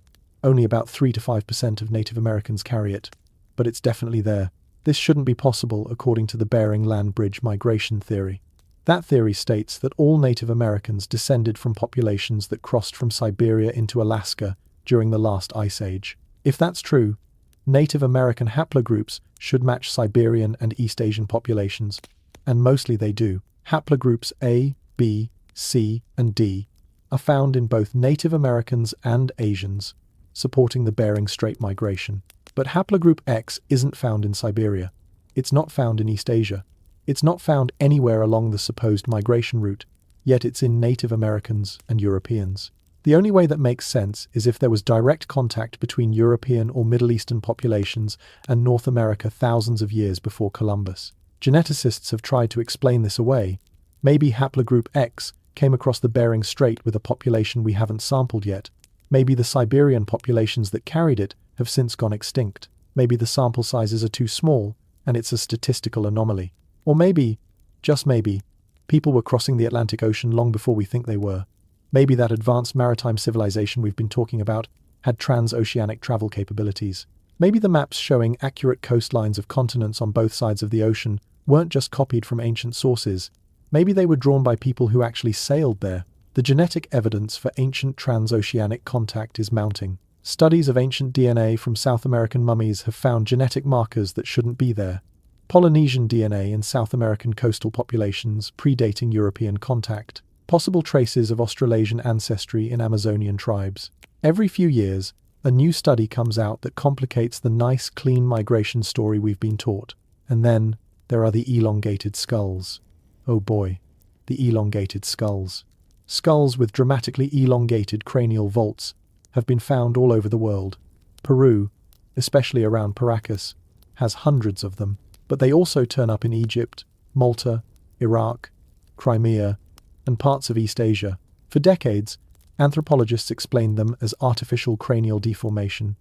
Only about 3 to 5% of Native Americans carry it, but it's definitely there. This shouldn't be possible according to the Bering Land Bridge migration theory. That theory states that all Native Americans descended from populations that crossed from Siberia into Alaska during the last ice age. If that's true, Native American haplogroups should match Siberian and East Asian populations, and mostly they do. Haplogroups A, B, C, and D are found in both Native Americans and Asians, supporting the Bering Strait migration. But haplogroup X isn't found in Siberia. It's not found in East Asia. It's not found anywhere along the supposed migration route, yet it's in Native Americans and Europeans. The only way that makes sense is if there was direct contact between European or Middle Eastern populations and North America thousands of years before Columbus. Geneticists have tried to explain this away. Maybe haplogroup X came across the Bering Strait with a population we haven't sampled yet. Maybe the Siberian populations that carried it have since gone extinct. Maybe the sample sizes are too small, and it's a statistical anomaly. Or maybe, just maybe, people were crossing the Atlantic Ocean long before we think they were. Maybe that advanced maritime civilization we've been talking about had transoceanic travel capabilities. Maybe the maps showing accurate coastlines of continents on both sides of the ocean weren't just copied from ancient sources. Maybe they were drawn by people who actually sailed there. The genetic evidence for ancient transoceanic contact is mounting. Studies of ancient DNA from South American mummies have found genetic markers that shouldn't be there. Polynesian DNA in South American coastal populations predating European contact. Possible traces of Australasian ancestry in Amazonian tribes. Every few years, a new study comes out that complicates the nice, clean migration story we've been taught. And then there are the elongated skulls. Oh boy, the elongated skulls. Skulls with dramatically elongated cranial vaults have been found all over the world. Peru, especially around Paracas, has hundreds of them, but they also turn up in Egypt, Malta, Iraq, Crimea, and parts of East Asia. For decades, anthropologists explained them as artificial cranial deformation,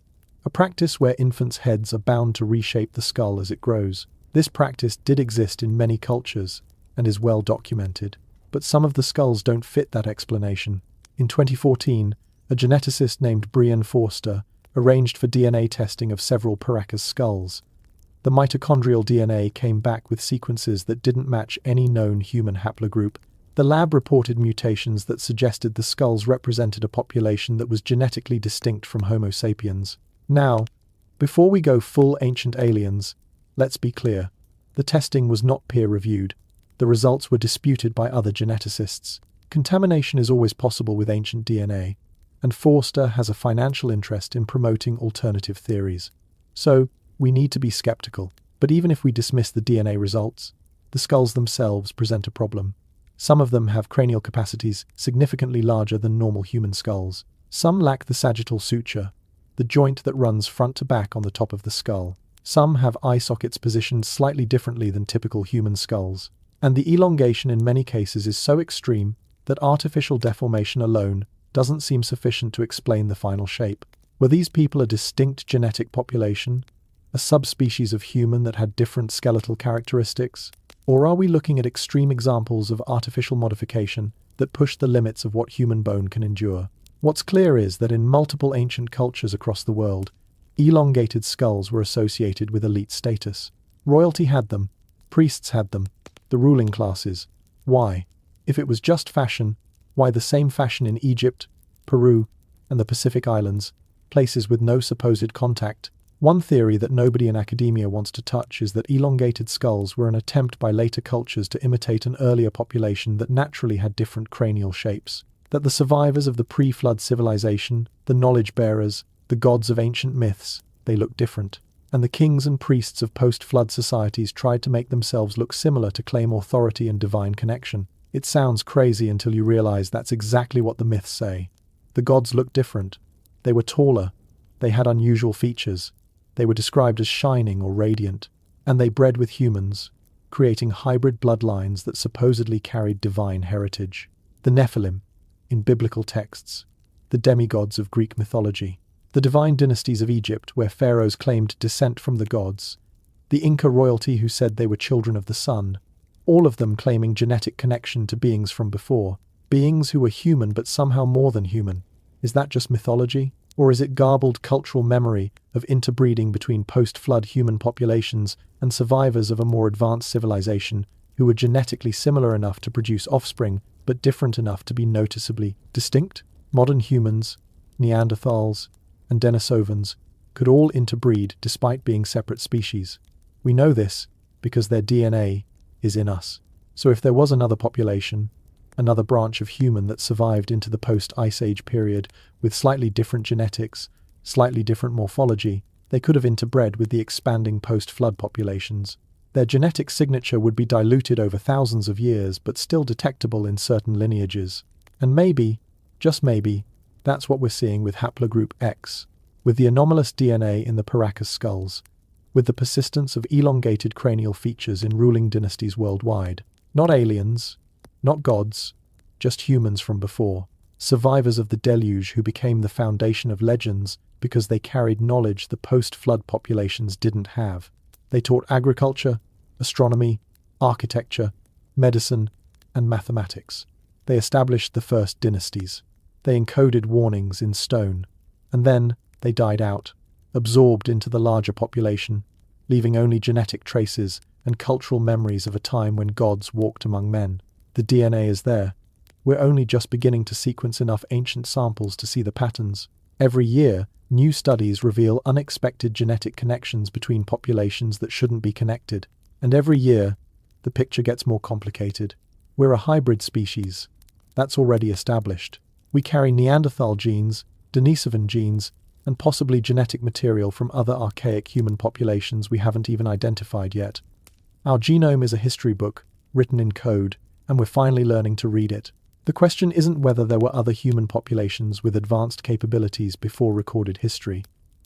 a practice where infants' heads are bound to reshape the skull as it grows. This practice did exist in many cultures and is well documented, but some of the skulls don't fit that explanation. In 2014, a geneticist named Brian Forster arranged for DNA testing of several Paracas skulls. The mitochondrial DNA came back with sequences that didn't match any known human haplogroup. The lab reported mutations that suggested the skulls represented a population that was genetically distinct from Homo sapiens. Now, before we go full ancient aliens, let's be clear. The testing was not peer-reviewed. The results were disputed by other geneticists. Contamination is always possible with ancient DNA, and Forster has a financial interest in promoting alternative theories. So, we need to be skeptical. But even if we dismiss the DNA results, the skulls themselves present a problem. Some of them have cranial capacities significantly larger than normal human skulls. Some lack the sagittal suture, the joint that runs front to back on the top of the skull. Some have eye sockets positioned slightly differently than typical human skulls. And the elongation in many cases is so extreme that artificial deformation alone doesn't seem sufficient to explain the final shape. Were these people a distinct genetic population, a subspecies of human that had different skeletal characteristics? Or are we looking at extreme examples of artificial modification that push the limits of what human bone can endure? What's clear is that in multiple ancient cultures across the world, elongated skulls were associated with elite status. Royalty had them, priests had them, the ruling classes. Why? If it was just fashion, why the same fashion in Egypt, Peru, and the Pacific Islands, places with no supposed contact? One theory that nobody in academia wants to touch is that elongated skulls were an attempt by later cultures to imitate an earlier population that naturally had different cranial shapes. That the survivors of the pre-flood civilization, the knowledge bearers, the gods of ancient myths, they looked different. And the kings and priests of post-flood societies tried to make themselves look similar to claim authority and divine connection. It sounds crazy until you realize that's exactly what the myths say. The gods looked different. They were taller. They had unusual features. They were described as shining or radiant. And they bred with humans, creating hybrid bloodlines that supposedly carried divine heritage. The Nephilim, in biblical texts, the demigods of Greek mythology, the divine dynasties of Egypt where pharaohs claimed descent from the gods, the Inca royalty who said they were children of the sun, all of them claiming genetic connection to beings from before, beings who were human but somehow more than human. Is that just mythology? Or is it garbled cultural memory of interbreeding between post-flood human populations and survivors of a more advanced civilization who were genetically similar enough to produce offspring but different enough to be noticeably distinct? Modern humans, Neanderthals, and Denisovans could all interbreed despite being separate species. We know this because their DNA is in us. So if there was another population, another branch of human that survived into the post-Ice Age period with slightly different genetics, slightly different morphology, they could have interbred with the expanding post-flood populations. Their genetic signature would be diluted over thousands of years but still detectable in certain lineages. And maybe, just maybe, that's what we're seeing with haplogroup X, with the anomalous DNA in the Paracas skulls, with the persistence of elongated cranial features in ruling dynasties worldwide. Not aliens, not gods, just humans from before, survivors of the deluge who became the foundation of legends because they carried knowledge the post-flood populations didn't have. They taught agriculture, astronomy, architecture, medicine, and mathematics. They established the first dynasties. They encoded warnings in stone, and then they died out, absorbed into the larger population, leaving only genetic traces and cultural memories of a time when gods walked among men. The DNA is there. We're only just beginning to sequence enough ancient samples to see the patterns. Every year, new studies reveal unexpected genetic connections between populations that shouldn't be connected. And every year, the picture gets more complicated. We're a hybrid species. That's already established. We carry Neanderthal genes, Denisovan genes, and possibly genetic material from other archaic human populations we haven't even identified yet. Our genome is a history book, written in code, and we're finally learning to read it. The question isn't whether there were other human populations with advanced capabilities before recorded history.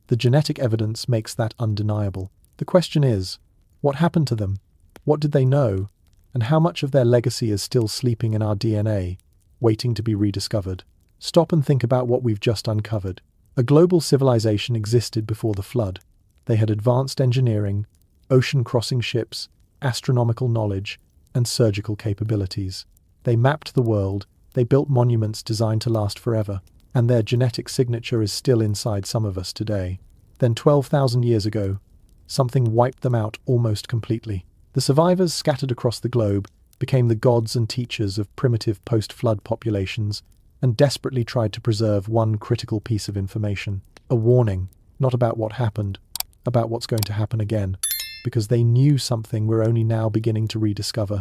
The genetic evidence makes that undeniable. The question is, what happened to them? What did they know? And how much of their legacy is still sleeping in our DNA, waiting to be rediscovered? Stop and think about what we've just uncovered. A global civilization existed before the flood. They had advanced engineering, ocean-crossing ships, astronomical knowledge, and surgical capabilities. They mapped the world, they built monuments designed to last forever, and their genetic signature is still inside some of us today. Then 12,000 years ago, something wiped them out almost completely. The survivors scattered across the globe became the gods and teachers of primitive post-flood populations and desperately tried to preserve one critical piece of information. A warning, not about what happened, about what's going to happen again, because they knew something we're only now beginning to rediscover.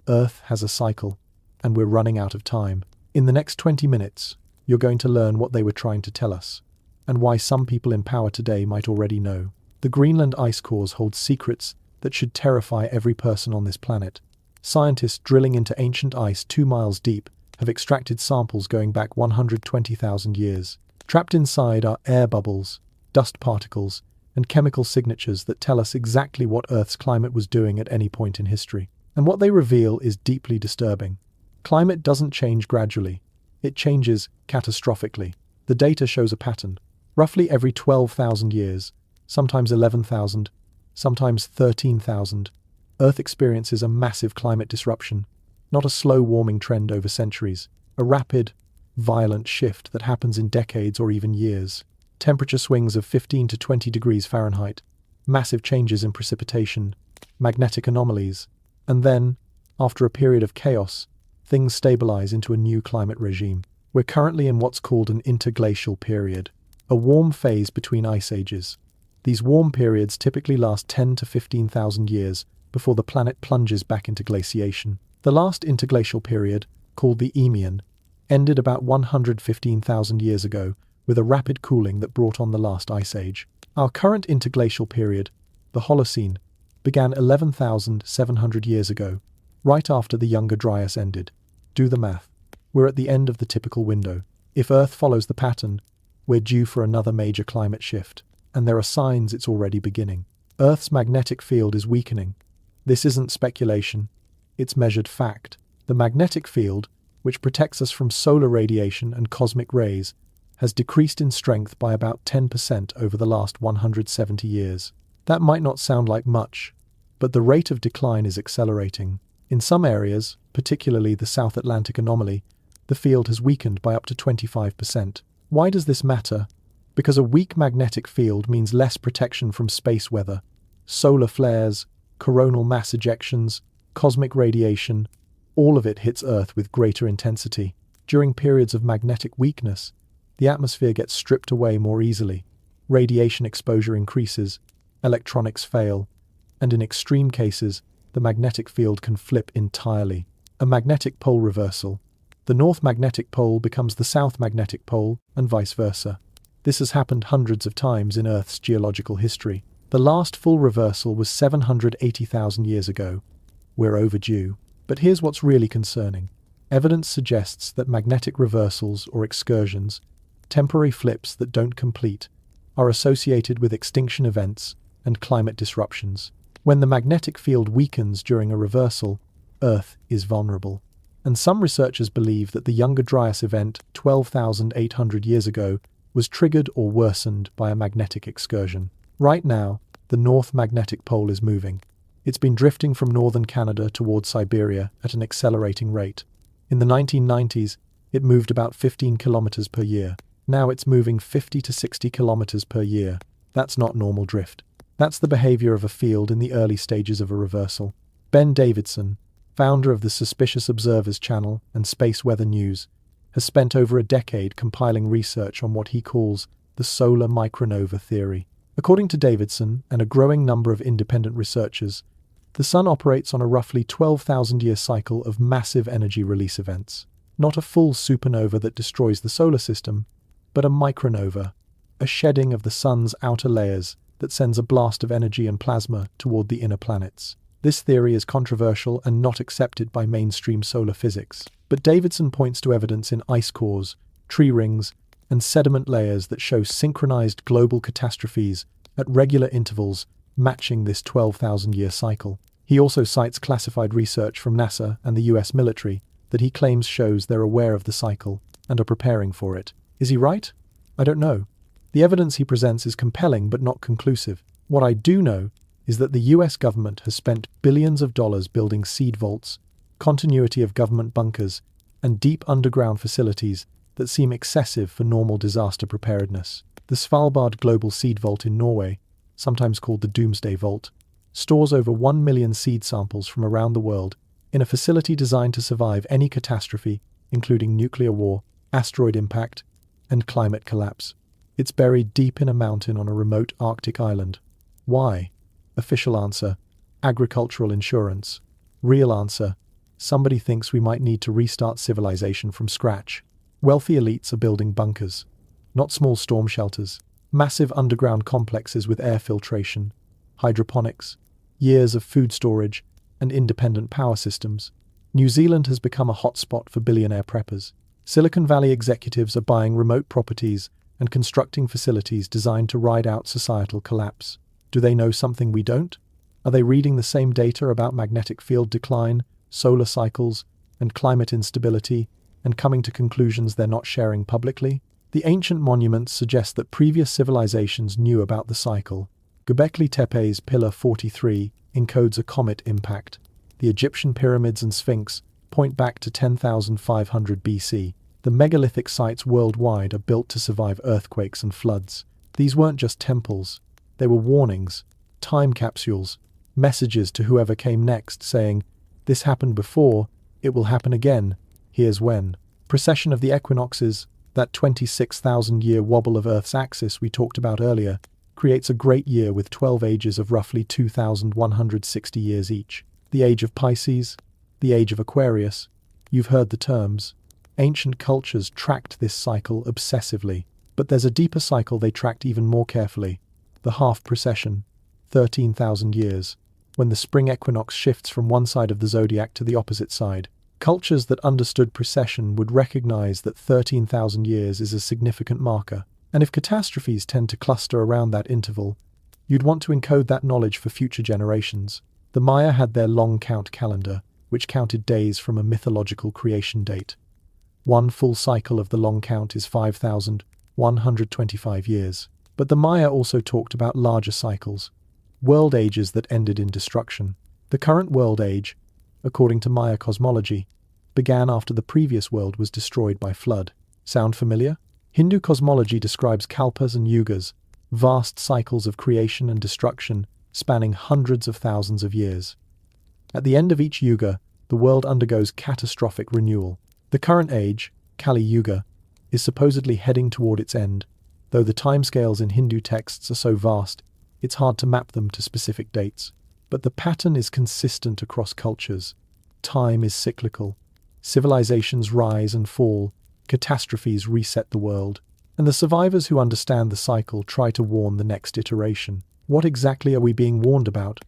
Earth has a cycle, and we're running out of time. In the next 20 minutes, you're going to learn what they were trying to tell us, and why some people in power today might already know. The Greenland ice cores hold secrets that should terrify every person on this planet. Scientists drilling into ancient ice 2 miles deep have extracted samples going back 120,000 years. Trapped inside are air bubbles, dust particles, and chemical signatures that tell us exactly what Earth's climate was doing at any point in history. And what they reveal is deeply disturbing. Climate doesn't change gradually. It changes catastrophically. The data shows a pattern. Roughly every 12,000 years, sometimes 11,000, sometimes 13,000, Earth experiences a massive climate disruption, not a slow warming trend over centuries, a rapid, violent shift that happens in decades or even years. Temperature swings of 15 to 20 degrees Fahrenheit, massive changes in precipitation, magnetic anomalies, and then, after a period of chaos, things stabilize into a new climate regime. We're currently in what's called an interglacial period, a warm phase between ice ages. These warm periods typically last 10 to 15,000 years before the planet plunges back into glaciation. The last interglacial period, called the Eemian, ended about 115,000 years ago with a rapid cooling that brought on the last ice age. Our current interglacial period, the Holocene, began 11,700 years ago, right after the Younger Dryas ended. Do the math. We're at the end of the typical window. If Earth follows the pattern, we're due for another major climate shift, and there are signs it's already beginning. Earth's magnetic field is weakening. This isn't speculation, it's measured fact. The magnetic field, which protects us from solar radiation and cosmic rays, has decreased in strength by about 10% over the last 170 years. That might not sound like much, but the rate of decline is accelerating. In some areas, particularly the South Atlantic anomaly, the field has weakened by up to 25%. Why does this matter? Because a weak magnetic field means less protection from space weather, solar flares, coronal mass ejections, cosmic radiation, all of it hits Earth with greater intensity. During periods of magnetic weakness, the atmosphere gets stripped away more easily. Radiation exposure increases, electronics fail, and in extreme cases, the magnetic field can flip entirely. A magnetic pole reversal. The north magnetic pole becomes the south magnetic pole, and vice versa. This has happened hundreds of times in Earth's geological history. The last full reversal was 780,000 years ago. We're overdue. But here's what's really concerning. Evidence suggests that magnetic reversals or excursions, temporary flips that don't complete, are associated with extinction events and climate disruptions. When the magnetic field weakens during a reversal, Earth is vulnerable. And some researchers believe that the Younger Dryas event 12,800 years ago was triggered or worsened by a magnetic excursion. Right now, the North Magnetic Pole is moving. It's been drifting from northern Canada towards Siberia at an accelerating rate. In the 1990s, it moved about 15 kilometers per year. Now it's moving 50 to 60 kilometers per year. That's not normal drift. That's the behavior of a field in the early stages of a reversal. Ben Davidson, founder of the Suspicious Observers channel and Space Weather News, has spent over a decade compiling research on what he calls the solar micronova theory. According to Davidson and a growing number of independent researchers, the Sun operates on a roughly 12,000-year cycle of massive energy release events. Not a full supernova that destroys the solar system, but a micronova, a shedding of the Sun's outer layers that sends a blast of energy and plasma toward the inner planets. This theory is controversial and not accepted by mainstream solar physics, but Davidson points to evidence in ice cores, tree rings, and sediment layers that show synchronized global catastrophes at regular intervals matching this 12,000-year cycle. He also cites classified research from NASA and the US military that he claims shows they're aware of the cycle and are preparing for it. Is he right? I don't know. The evidence he presents is compelling but not conclusive. What I do know is that the US government has spent billions of dollars building seed vaults, continuity of government bunkers, and deep underground facilities that seem excessive for normal disaster preparedness. The Svalbard Global Seed Vault in Norway, sometimes called the Doomsday Vault, stores over 1 million seed samples from around the world in a facility designed to survive any catastrophe, including nuclear war, asteroid impact, and climate collapse. It's buried deep in a mountain on a remote Arctic island. Why? Official answer: agricultural insurance. Real answer: somebody thinks we might need to restart civilization from scratch. Wealthy elites are building bunkers, not small storm shelters. Massive underground complexes with air filtration, hydroponics, years of food storage, and independent power systems. New Zealand has become a hotspot for billionaire preppers. Silicon Valley executives are buying remote properties and constructing facilities designed to ride out societal collapse. Do they know something we don't? Are they reading the same data about magnetic field decline, solar cycles, and climate instability, and coming to conclusions they're not sharing publicly? The ancient monuments suggest that previous civilizations knew about the cycle. Göbekli Tepe's Pillar 43 encodes a comet impact. The Egyptian pyramids and Sphinx point back to 10,500 BC. The megalithic sites worldwide are built to survive earthquakes and floods. These weren't just temples. They were warnings, time capsules, messages to whoever came next saying, "This happened before, it will happen again, here's when." Precession of the equinoxes, that 26,000-year wobble of Earth's axis we talked about earlier, creates a great year with 12 ages of roughly 2,160 years each. The age of Pisces, the age of Aquarius. You've heard the terms. Ancient cultures tracked this cycle obsessively, but there's a deeper cycle they tracked even more carefully. The half precession, 13,000 years, when the spring equinox shifts from one side of the zodiac to the opposite side. Cultures that understood precession would recognize that 13,000 years is a significant marker, and if catastrophes tend to cluster around that interval, you'd want to encode that knowledge for future generations. The Maya had their long count calendar, which counted days from a mythological creation date. One full cycle of the long count is 5,125 years. But the Maya also talked about larger cycles, world ages that ended in destruction. The current world age, according to Maya cosmology, began after the previous world was destroyed by flood. Sound familiar? Hindu cosmology describes kalpas and yugas, vast cycles of creation and destruction spanning hundreds of thousands of years. At the end of each yuga, the world undergoes catastrophic renewal. The current age, Kali Yuga, is supposedly heading toward its end, though the timescales in Hindu texts are so vast, it's hard to map them to specific dates. But the pattern is consistent across cultures. Time is cyclical. Civilizations rise and fall, catastrophes reset the world, and the survivors who understand the cycle try to warn the next iteration. What exactly are we being warned about?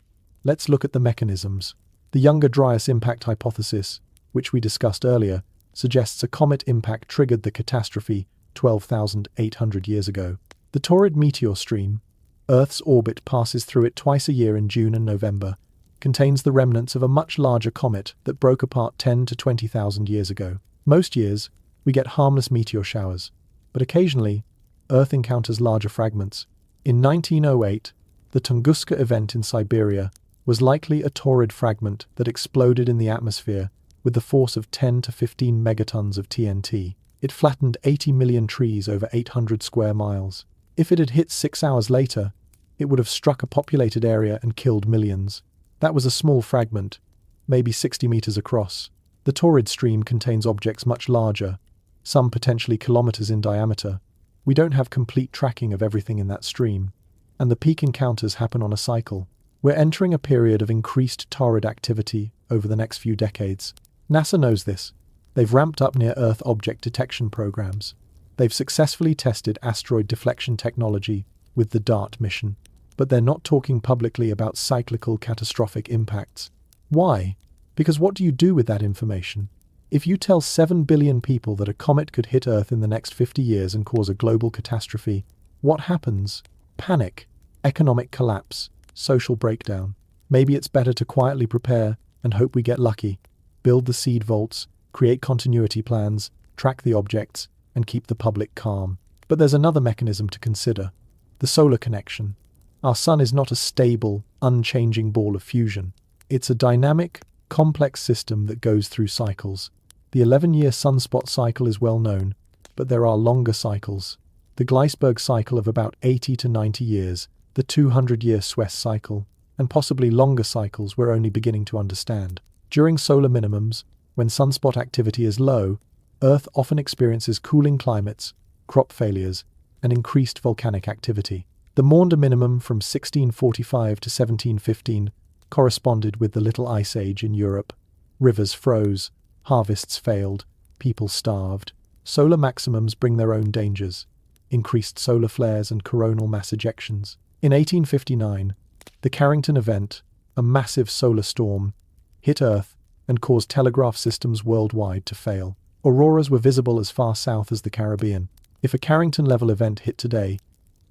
Let's look at the mechanisms. The Younger Dryas impact hypothesis, which we discussed earlier, suggests a comet impact triggered the catastrophe 12,800 years ago. The Taurid meteor stream, Earth's orbit passes through it twice a year in June and November, contains the remnants of a much larger comet that broke apart 10 to 20,000 years ago. Most years, we get harmless meteor showers, but occasionally, Earth encounters larger fragments. In 1908, the Tunguska event in Siberia was likely a Taurid fragment that exploded in the atmosphere with the force of 10 to 15 megatons of TNT. It flattened 80 million trees over 800 square miles. If it had hit 6 hours later, it would have struck a populated area and killed millions. That was a small fragment, maybe 60 meters across. The Taurid stream contains objects much larger, some potentially kilometers in diameter. We don't have complete tracking of everything in that stream, and the peak encounters happen on a cycle. We're entering a period of increased Taurid activity over the next few decades. NASA knows this. They've ramped up near-Earth object detection programs. They've successfully tested asteroid deflection technology with the DART mission, but they're not talking publicly about cyclical catastrophic impacts. Why? Because what do you do with that information? If you tell 7 billion people that a comet could hit Earth in the next 50 years and cause a global catastrophe, what happens? Panic, economic collapse, social breakdown. Maybe it's better to quietly prepare and hope we get lucky. Build the seed vaults, create continuity plans, track the objects, and keep the public calm. But there's another mechanism to consider: the solar connection. Our sun is not a stable, unchanging ball of fusion. It's a dynamic, complex system that goes through cycles. The 11-year sunspot cycle is well known, but there are longer cycles. The Gleisberg cycle of about 80 to 90 years, the 200-year Suez cycle, and possibly longer cycles we're only beginning to understand. During solar minimums, when sunspot activity is low, Earth often experiences cooling climates, crop failures, and increased volcanic activity. The Maunder minimum from 1645 to 1715 corresponded with the Little Ice Age in Europe. Rivers froze, harvests failed, people starved. Solar maximums bring their own dangers: increased solar flares and coronal mass ejections. In 1859, the Carrington event, a massive solar storm, hit Earth and caused telegraph systems worldwide to fail. Auroras were visible as far south as the Caribbean. If a Carrington-level event hit today,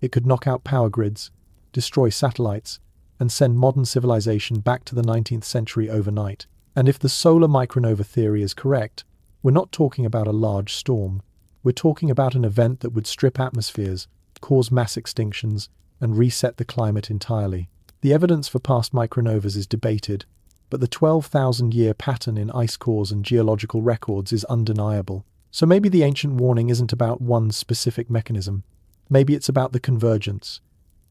it could knock out power grids, destroy satellites, and send modern civilization back to the 19th century overnight. And if the solar micronova theory is correct, we're not talking about a large storm. We're talking about an event that would strip atmospheres, cause mass extinctions, and reset the climate entirely. The evidence for past micronovas is debated, but the 12,000-year pattern in ice cores and geological records is undeniable. So maybe the ancient warning isn't about one specific mechanism. Maybe it's about the convergence.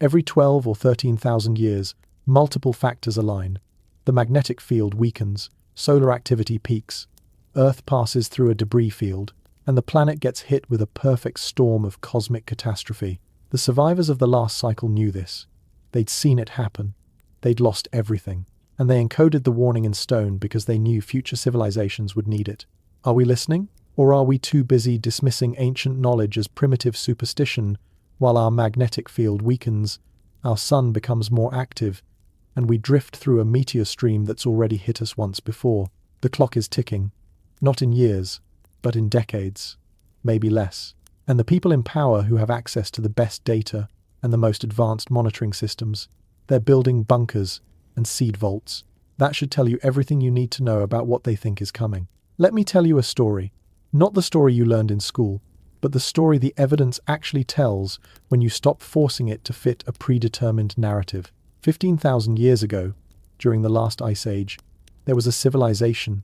Every 12 or 13,000 years, multiple factors align. The magnetic field weakens, solar activity peaks, Earth passes through a debris field, and the planet gets hit with a perfect storm of cosmic catastrophe. The survivors of the last cycle knew this. They'd seen it happen. They'd lost everything. And they encoded the warning in stone because they knew future civilizations would need it. Are we listening? Or are we too busy dismissing ancient knowledge as primitive superstition while our magnetic field weakens, our sun becomes more active, and we drift through a meteor stream that's already hit us once before? The clock is ticking, not in years, but in decades, maybe less. And the people in power who have access to the best data and the most advanced monitoring systems, they're building bunkers and seed vaults. That should tell you everything you need to know about what they think is coming. Let me tell you a story. Not the story you learned in school, but the story the evidence actually tells when you stop forcing it to fit a predetermined narrative. 15,000 years ago, during the last ice age, there was a civilization,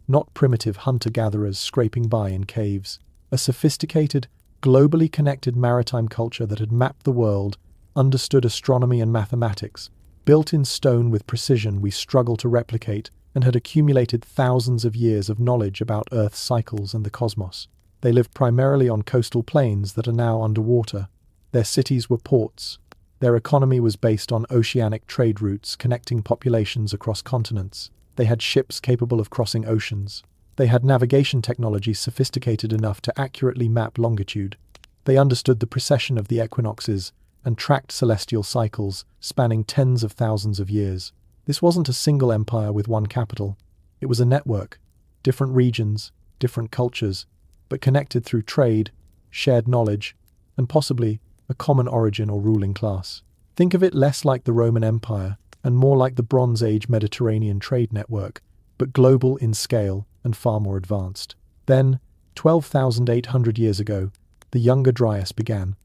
not primitive hunter-gatherers scraping by in caves. A sophisticated, globally connected maritime culture that had mapped the world, understood astronomy and mathematics, built in stone with precision we struggle to replicate, and had accumulated thousands of years of knowledge about Earth's cycles and the cosmos. They lived primarily on coastal plains that are now underwater. Their cities were ports. Their economy was based on oceanic trade routes connecting populations across continents. They had ships capable of crossing oceans. They had navigation technology sophisticated enough to accurately map longitude. They understood the precession of the equinoxes and tracked celestial cycles spanning tens of thousands of years. This wasn't a single empire with one capital. It was a network, different regions, different cultures, but connected through trade, shared knowledge, and possibly a common origin or ruling class. Think of it less like the Roman Empire and more like the Bronze Age Mediterranean trade network, but global in scale and far more advanced. Then, 12,800 years ago, the Younger Dryas began.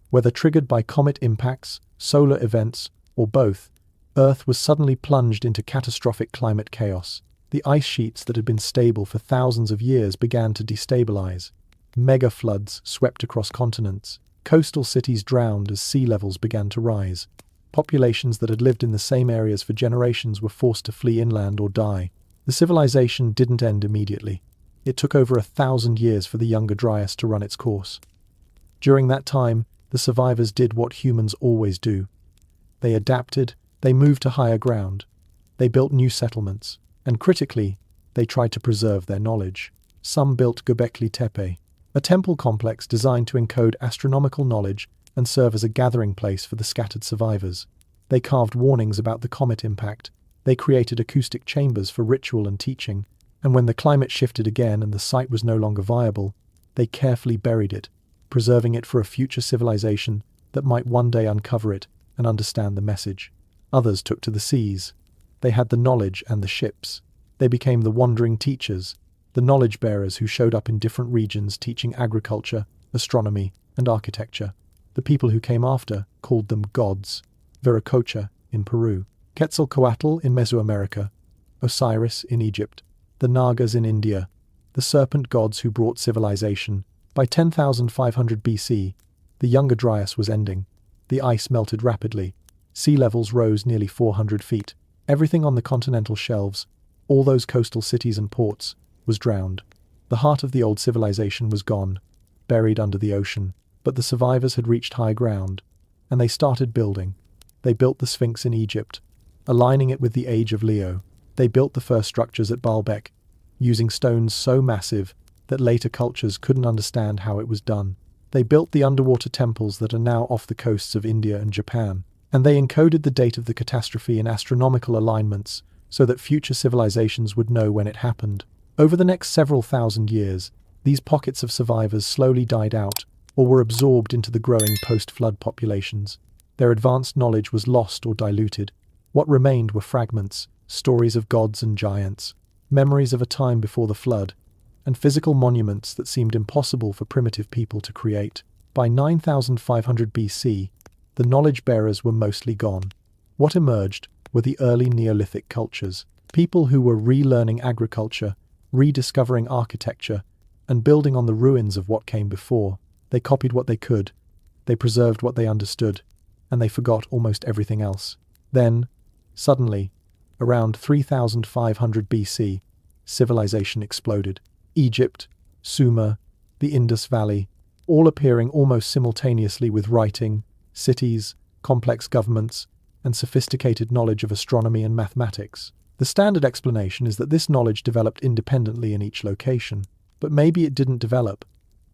Whether triggered by comet impacts, solar events, or both, Earth was suddenly plunged into catastrophic climate chaos. The ice sheets that had been stable for thousands of years began to destabilize. Mega floods swept across continents. Coastal cities drowned as sea levels began to rise. Populations that had lived in the same areas for generations were forced to flee inland or die. The civilization didn't end immediately. It took over 1,000 years for the Younger Dryas to run its course. During that time, the survivors did what humans always do. They adapted, they moved to higher ground, they built new settlements, and critically, they tried to preserve their knowledge. Some built Göbekli Tepe, a temple complex designed to encode astronomical knowledge and serve as a gathering place for the scattered survivors. They carved warnings about the comet impact, they created acoustic chambers for ritual and teaching, and when the climate shifted again and the site was no longer viable, they carefully buried it, preserving it for a future civilization that might one day uncover it and understand the message. Others took to the seas. They had the knowledge and the ships. They became the wandering teachers, the knowledge bearers who showed up in different regions teaching agriculture, astronomy, and architecture. The people who came after called them gods. Viracocha in Peru, Quetzalcoatl in Mesoamerica, Osiris in Egypt, the Nagas in India, the serpent gods who brought civilization. By 10,500 BC, the Younger Dryas was ending. The ice melted rapidly. Sea levels rose nearly 400 feet. Everything on the continental shelves, all those coastal cities and ports, was drowned. The heart of the old civilization was gone, buried under the ocean. But the survivors had reached high ground, and they started building. They built the Sphinx in Egypt, aligning it with the age of Leo. They built the first structures at Baalbek, using stones so massive that later cultures couldn't understand how it was done. They built the underwater temples that are now off the coasts of India and Japan, and they encoded the date of the catastrophe in astronomical alignments so that future civilizations would know when it happened. Over the next several thousand years, these pockets of survivors slowly died out or were absorbed into the growing post-flood populations. Their advanced knowledge was lost or diluted. What remained were fragments, stories of gods and giants, memories of a time before the flood, and physical monuments that seemed impossible for primitive people to create. By 9,500 BC, the knowledge bearers were mostly gone. What emerged were the early Neolithic cultures, people who were relearning agriculture, rediscovering architecture, and building on the ruins of what came before. They copied what they could, they preserved what they understood, and they forgot almost everything else. Then, suddenly, around 3,500 BC, civilization exploded. Egypt, Sumer, the Indus Valley, all appearing almost simultaneously with writing, cities, complex governments, and sophisticated knowledge of astronomy and mathematics. The standard explanation is that this knowledge developed independently in each location. But maybe it didn't develop.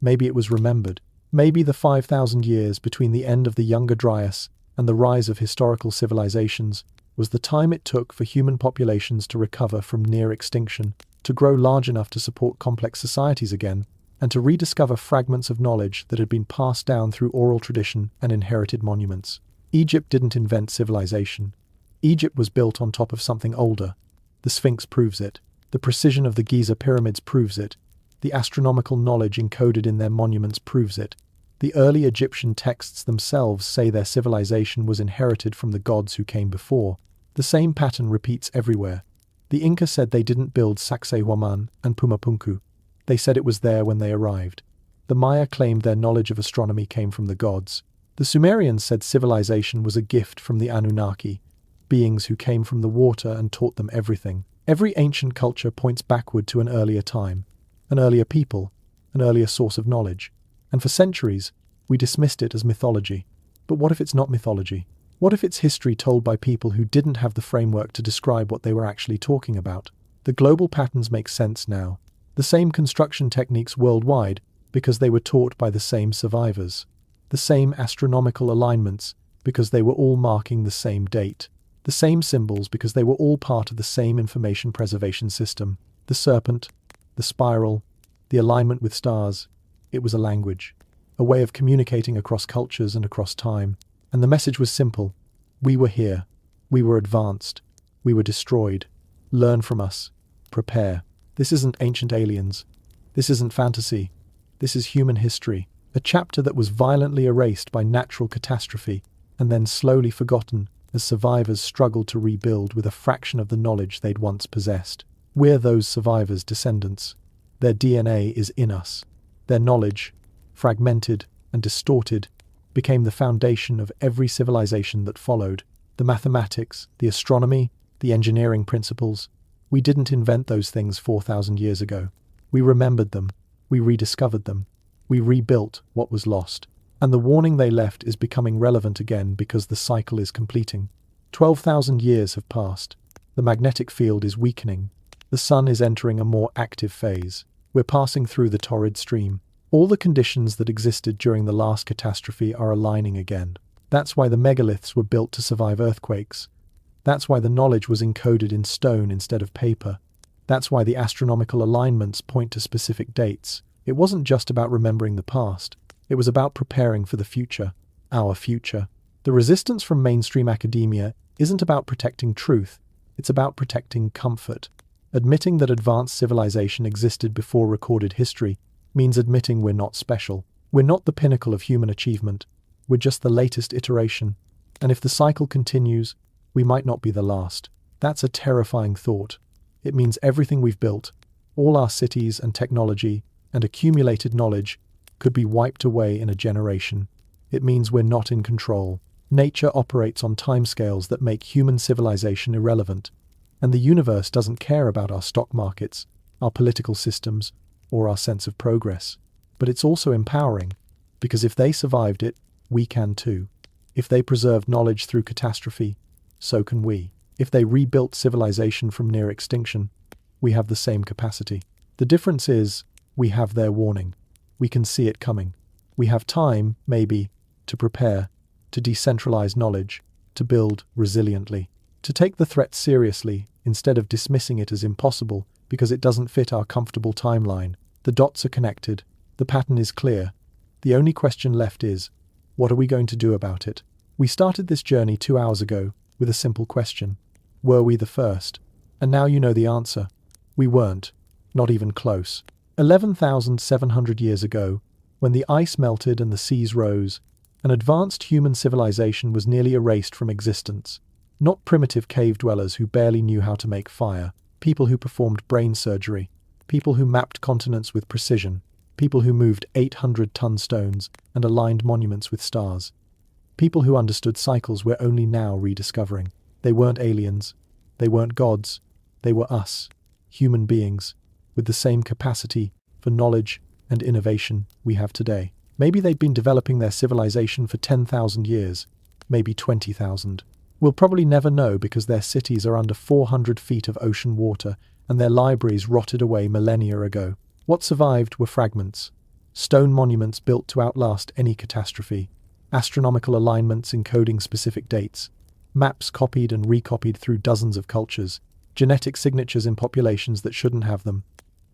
Maybe it was remembered. Maybe the 5,000 years between the end of the Younger Dryas and the rise of historical civilizations was the time it took for human populations to recover from near extinction, to grow large enough to support complex societies again, and to rediscover fragments of knowledge that had been passed down through oral tradition and inherited monuments. Egypt didn't invent civilization. Egypt was built on top of something older. The Sphinx proves it. The precision of the Giza pyramids proves it. The astronomical knowledge encoded in their monuments proves it. The early Egyptian texts themselves say their civilization was inherited from the gods who came before. The same pattern repeats everywhere. The Inca said they didn't build Sacsayhuaman and Pumapunku. They said it was there when they arrived. The Maya claimed their knowledge of astronomy came from the gods. The Sumerians said civilization was a gift from the Anunnaki, beings who came from the water and taught them everything. Every ancient culture points backward to an earlier time, an earlier people, an earlier source of knowledge. And for centuries, we dismissed it as mythology. But what if it's not mythology? What if it's history told by people who didn't have the framework to describe what they were actually talking about? The global patterns make sense now. The same construction techniques worldwide because they were taught by the same survivors. The same astronomical alignments because they were all marking the same date. The same symbols because they were all part of the same information preservation system. The serpent, the spiral, the alignment with stars. It was a language, a way of communicating across cultures and across time. And the message was simple. We were here. We were advanced. We were destroyed. Learn from us. Prepare. This isn't ancient aliens. This isn't fantasy. This is human history. A chapter that was violently erased by natural catastrophe and then slowly forgotten as survivors struggled to rebuild with a fraction of the knowledge they'd once possessed. We're those survivors' descendants. Their DNA is in us. Their knowledge, fragmented and distorted, became the foundation of every civilization that followed. The mathematics, the astronomy, the engineering principles. We didn't invent those things 4,000 years ago. We remembered them. We rediscovered them. We rebuilt what was lost. And the warning they left is becoming relevant again because the cycle is completing. 12,000 years have passed. The magnetic field is weakening. The sun is entering a more active phase. We're passing through the torrid stream. All the conditions that existed during the last catastrophe are aligning again. That's why the megaliths were built to survive earthquakes. That's why the knowledge was encoded in stone instead of paper. That's why the astronomical alignments point to specific dates. It wasn't just about remembering the past. It was about preparing for the future, our future. The resistance from mainstream academia isn't about protecting truth. It's about protecting comfort. Admitting that advanced civilization existed before recorded history means admitting we're not special. We're not the pinnacle of human achievement. We're just the latest iteration. And if the cycle continues, we might not be the last. That's a terrifying thought. It means everything we've built, all our cities and technology and accumulated knowledge, could be wiped away in a generation. It means we're not in control. Nature operates on timescales that make human civilization irrelevant. And the universe doesn't care about our stock markets, our political systems, or our sense of progress. But it's also empowering, because if they survived it, we can too. If they preserved knowledge through catastrophe, so can we. If they rebuilt civilization from near extinction, we have the same capacity. The difference is, we have their warning. We can see it coming. We have time, maybe, to prepare, to decentralize knowledge, to build resiliently, to take the threat seriously instead of dismissing it as impossible because it doesn't fit our comfortable timeline. The dots are connected. The pattern is clear. The only question left is, what are we going to do about it? We started this journey 2 hours ago with a simple question. Were we the first? And now you know the answer. We weren't. Not even close. 11,700 years ago, when the ice melted and the seas rose, an advanced human civilization was nearly erased from existence. Not primitive cave dwellers who barely knew how to make fire, people who performed brain surgery, people who mapped continents with precision, people who moved 800-ton stones and aligned monuments with stars. People who understood cycles we're only now rediscovering. They weren't aliens. They weren't gods. They were us, human beings, with the same capacity for knowledge and innovation we have today. Maybe they'd been developing their civilization for 10,000 years, maybe 20,000. We'll probably never know because their cities are under 400 feet of ocean water and their libraries rotted away millennia ago. What survived were fragments, stone monuments built to outlast any catastrophe, astronomical alignments encoding specific dates, maps copied and recopied through dozens of cultures, genetic signatures in populations that shouldn't have them,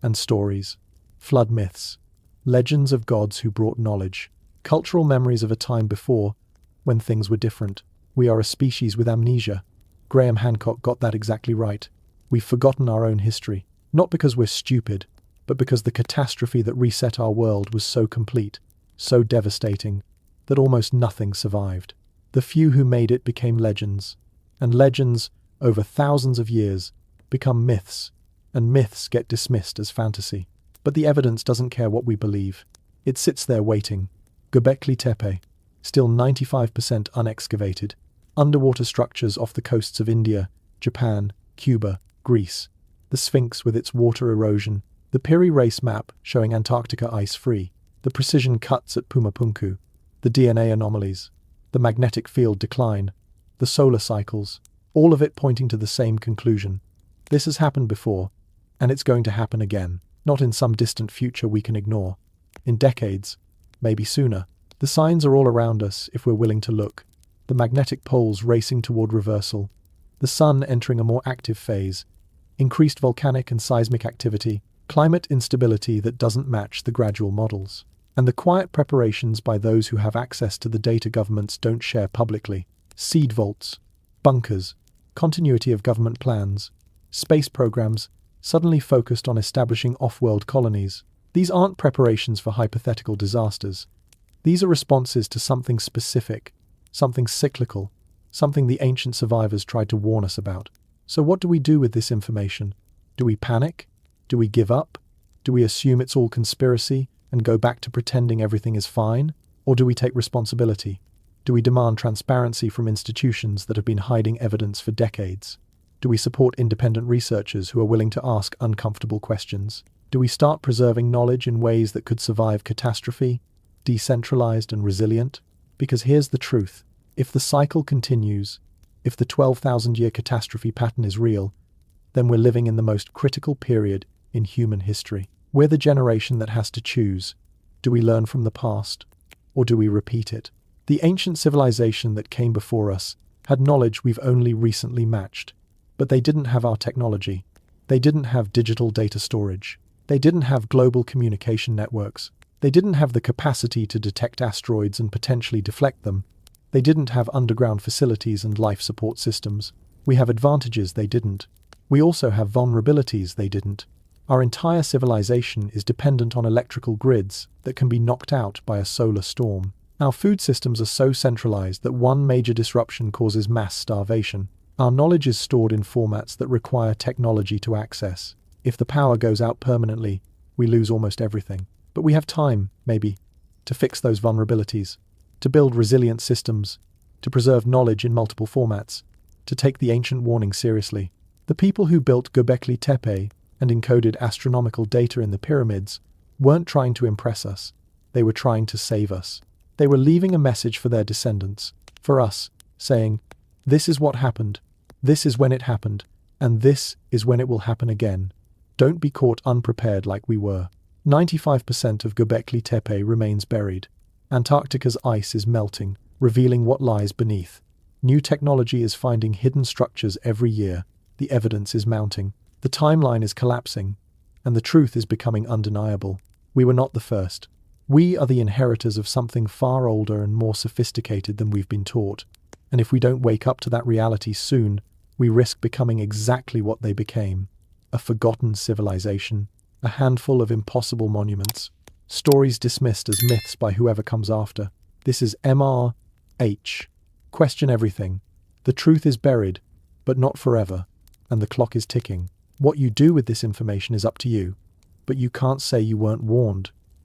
and stories, flood myths, legends of gods who brought knowledge, cultural memories of a time before, when things were different. We are a species with amnesia. Graham Hancock got that exactly right. We've forgotten our own history, not because we're stupid, but because the catastrophe that reset our world was so complete, so devastating, that almost nothing survived. The few who made it became legends, and legends, over thousands of years, become myths, and myths get dismissed as fantasy. But the evidence doesn't care what we believe. It sits there waiting. Göbekli Tepe, still 95% unexcavated, underwater structures off the coasts of India, Japan, Cuba, Greece, the Sphinx with its water erosion, the Piri Reis map showing Antarctica ice-free, the precision cuts at Pumapunku, the DNA anomalies, the magnetic field decline, the solar cycles, all of it pointing to the same conclusion. This has happened before, and it's going to happen again, not in some distant future we can ignore. In decades, maybe sooner. The signs are all around us if we're willing to look. The magnetic poles racing toward reversal, the sun entering a more active phase, increased volcanic and seismic activity, climate instability that doesn't match the gradual models, and the quiet preparations by those who have access to the data governments don't share publicly. Seed vaults, bunkers, continuity of government plans, space programs suddenly focused on establishing off-world colonies. These aren't preparations for hypothetical disasters. These are responses to something specific, something cyclical, something the ancient survivors tried to warn us about. So what do we do with this information? Do we panic? Do we give up? Do we assume it's all conspiracy and go back to pretending everything is fine? Or do we take responsibility? Do we demand transparency from institutions that have been hiding evidence for decades? Do we support independent researchers who are willing to ask uncomfortable questions? Do we start preserving knowledge in ways that could survive catastrophe, decentralized and resilient? Because here's the truth. If the cycle continues, if the 12,000-year catastrophe pattern is real, then we're living in the most critical period in human history. We're the generation that has to choose. Do we learn from the past, or do we repeat it? The ancient civilization that came before us had knowledge we've only recently matched. But they didn't have our technology. They didn't have digital data storage. They didn't have global communication networks. They didn't have the capacity to detect asteroids and potentially deflect them. They didn't have underground facilities and life support systems. We have advantages they didn't. We also have vulnerabilities they didn't. Our entire civilization is dependent on electrical grids that can be knocked out by a solar storm. Our food systems are so centralized that one major disruption causes mass starvation. Our knowledge is stored in formats that require technology to access. If the power goes out permanently, we lose almost everything. But we have time, maybe, to fix those vulnerabilities, to build resilient systems, to preserve knowledge in multiple formats, to take the ancient warning seriously. The people who built Göbekli Tepe and encoded astronomical data in the pyramids weren't trying to impress us. They were trying to save us. They were leaving a message for their descendants, for us, saying, "This is what happened, this is when it happened, and this is when it will happen again. Don't be caught unprepared like we were." 95% of Göbekli Tepe remains buried. Antarctica's ice is melting, revealing what lies beneath. New technology is finding hidden structures every year. The evidence is mounting. The timeline is collapsing, and the truth is becoming undeniable. We were not the first. We are the inheritors of something far older and more sophisticated than we've been taught. And if we don't wake up to that reality soon, we risk becoming exactly what they became. A forgotten civilization, a handful of impossible monuments, stories dismissed as myths by whoever comes after. This is MRH. Question everything. The truth is buried, but not forever, and the clock is ticking. What you do with this information is up to you, but you can't say you weren't warned.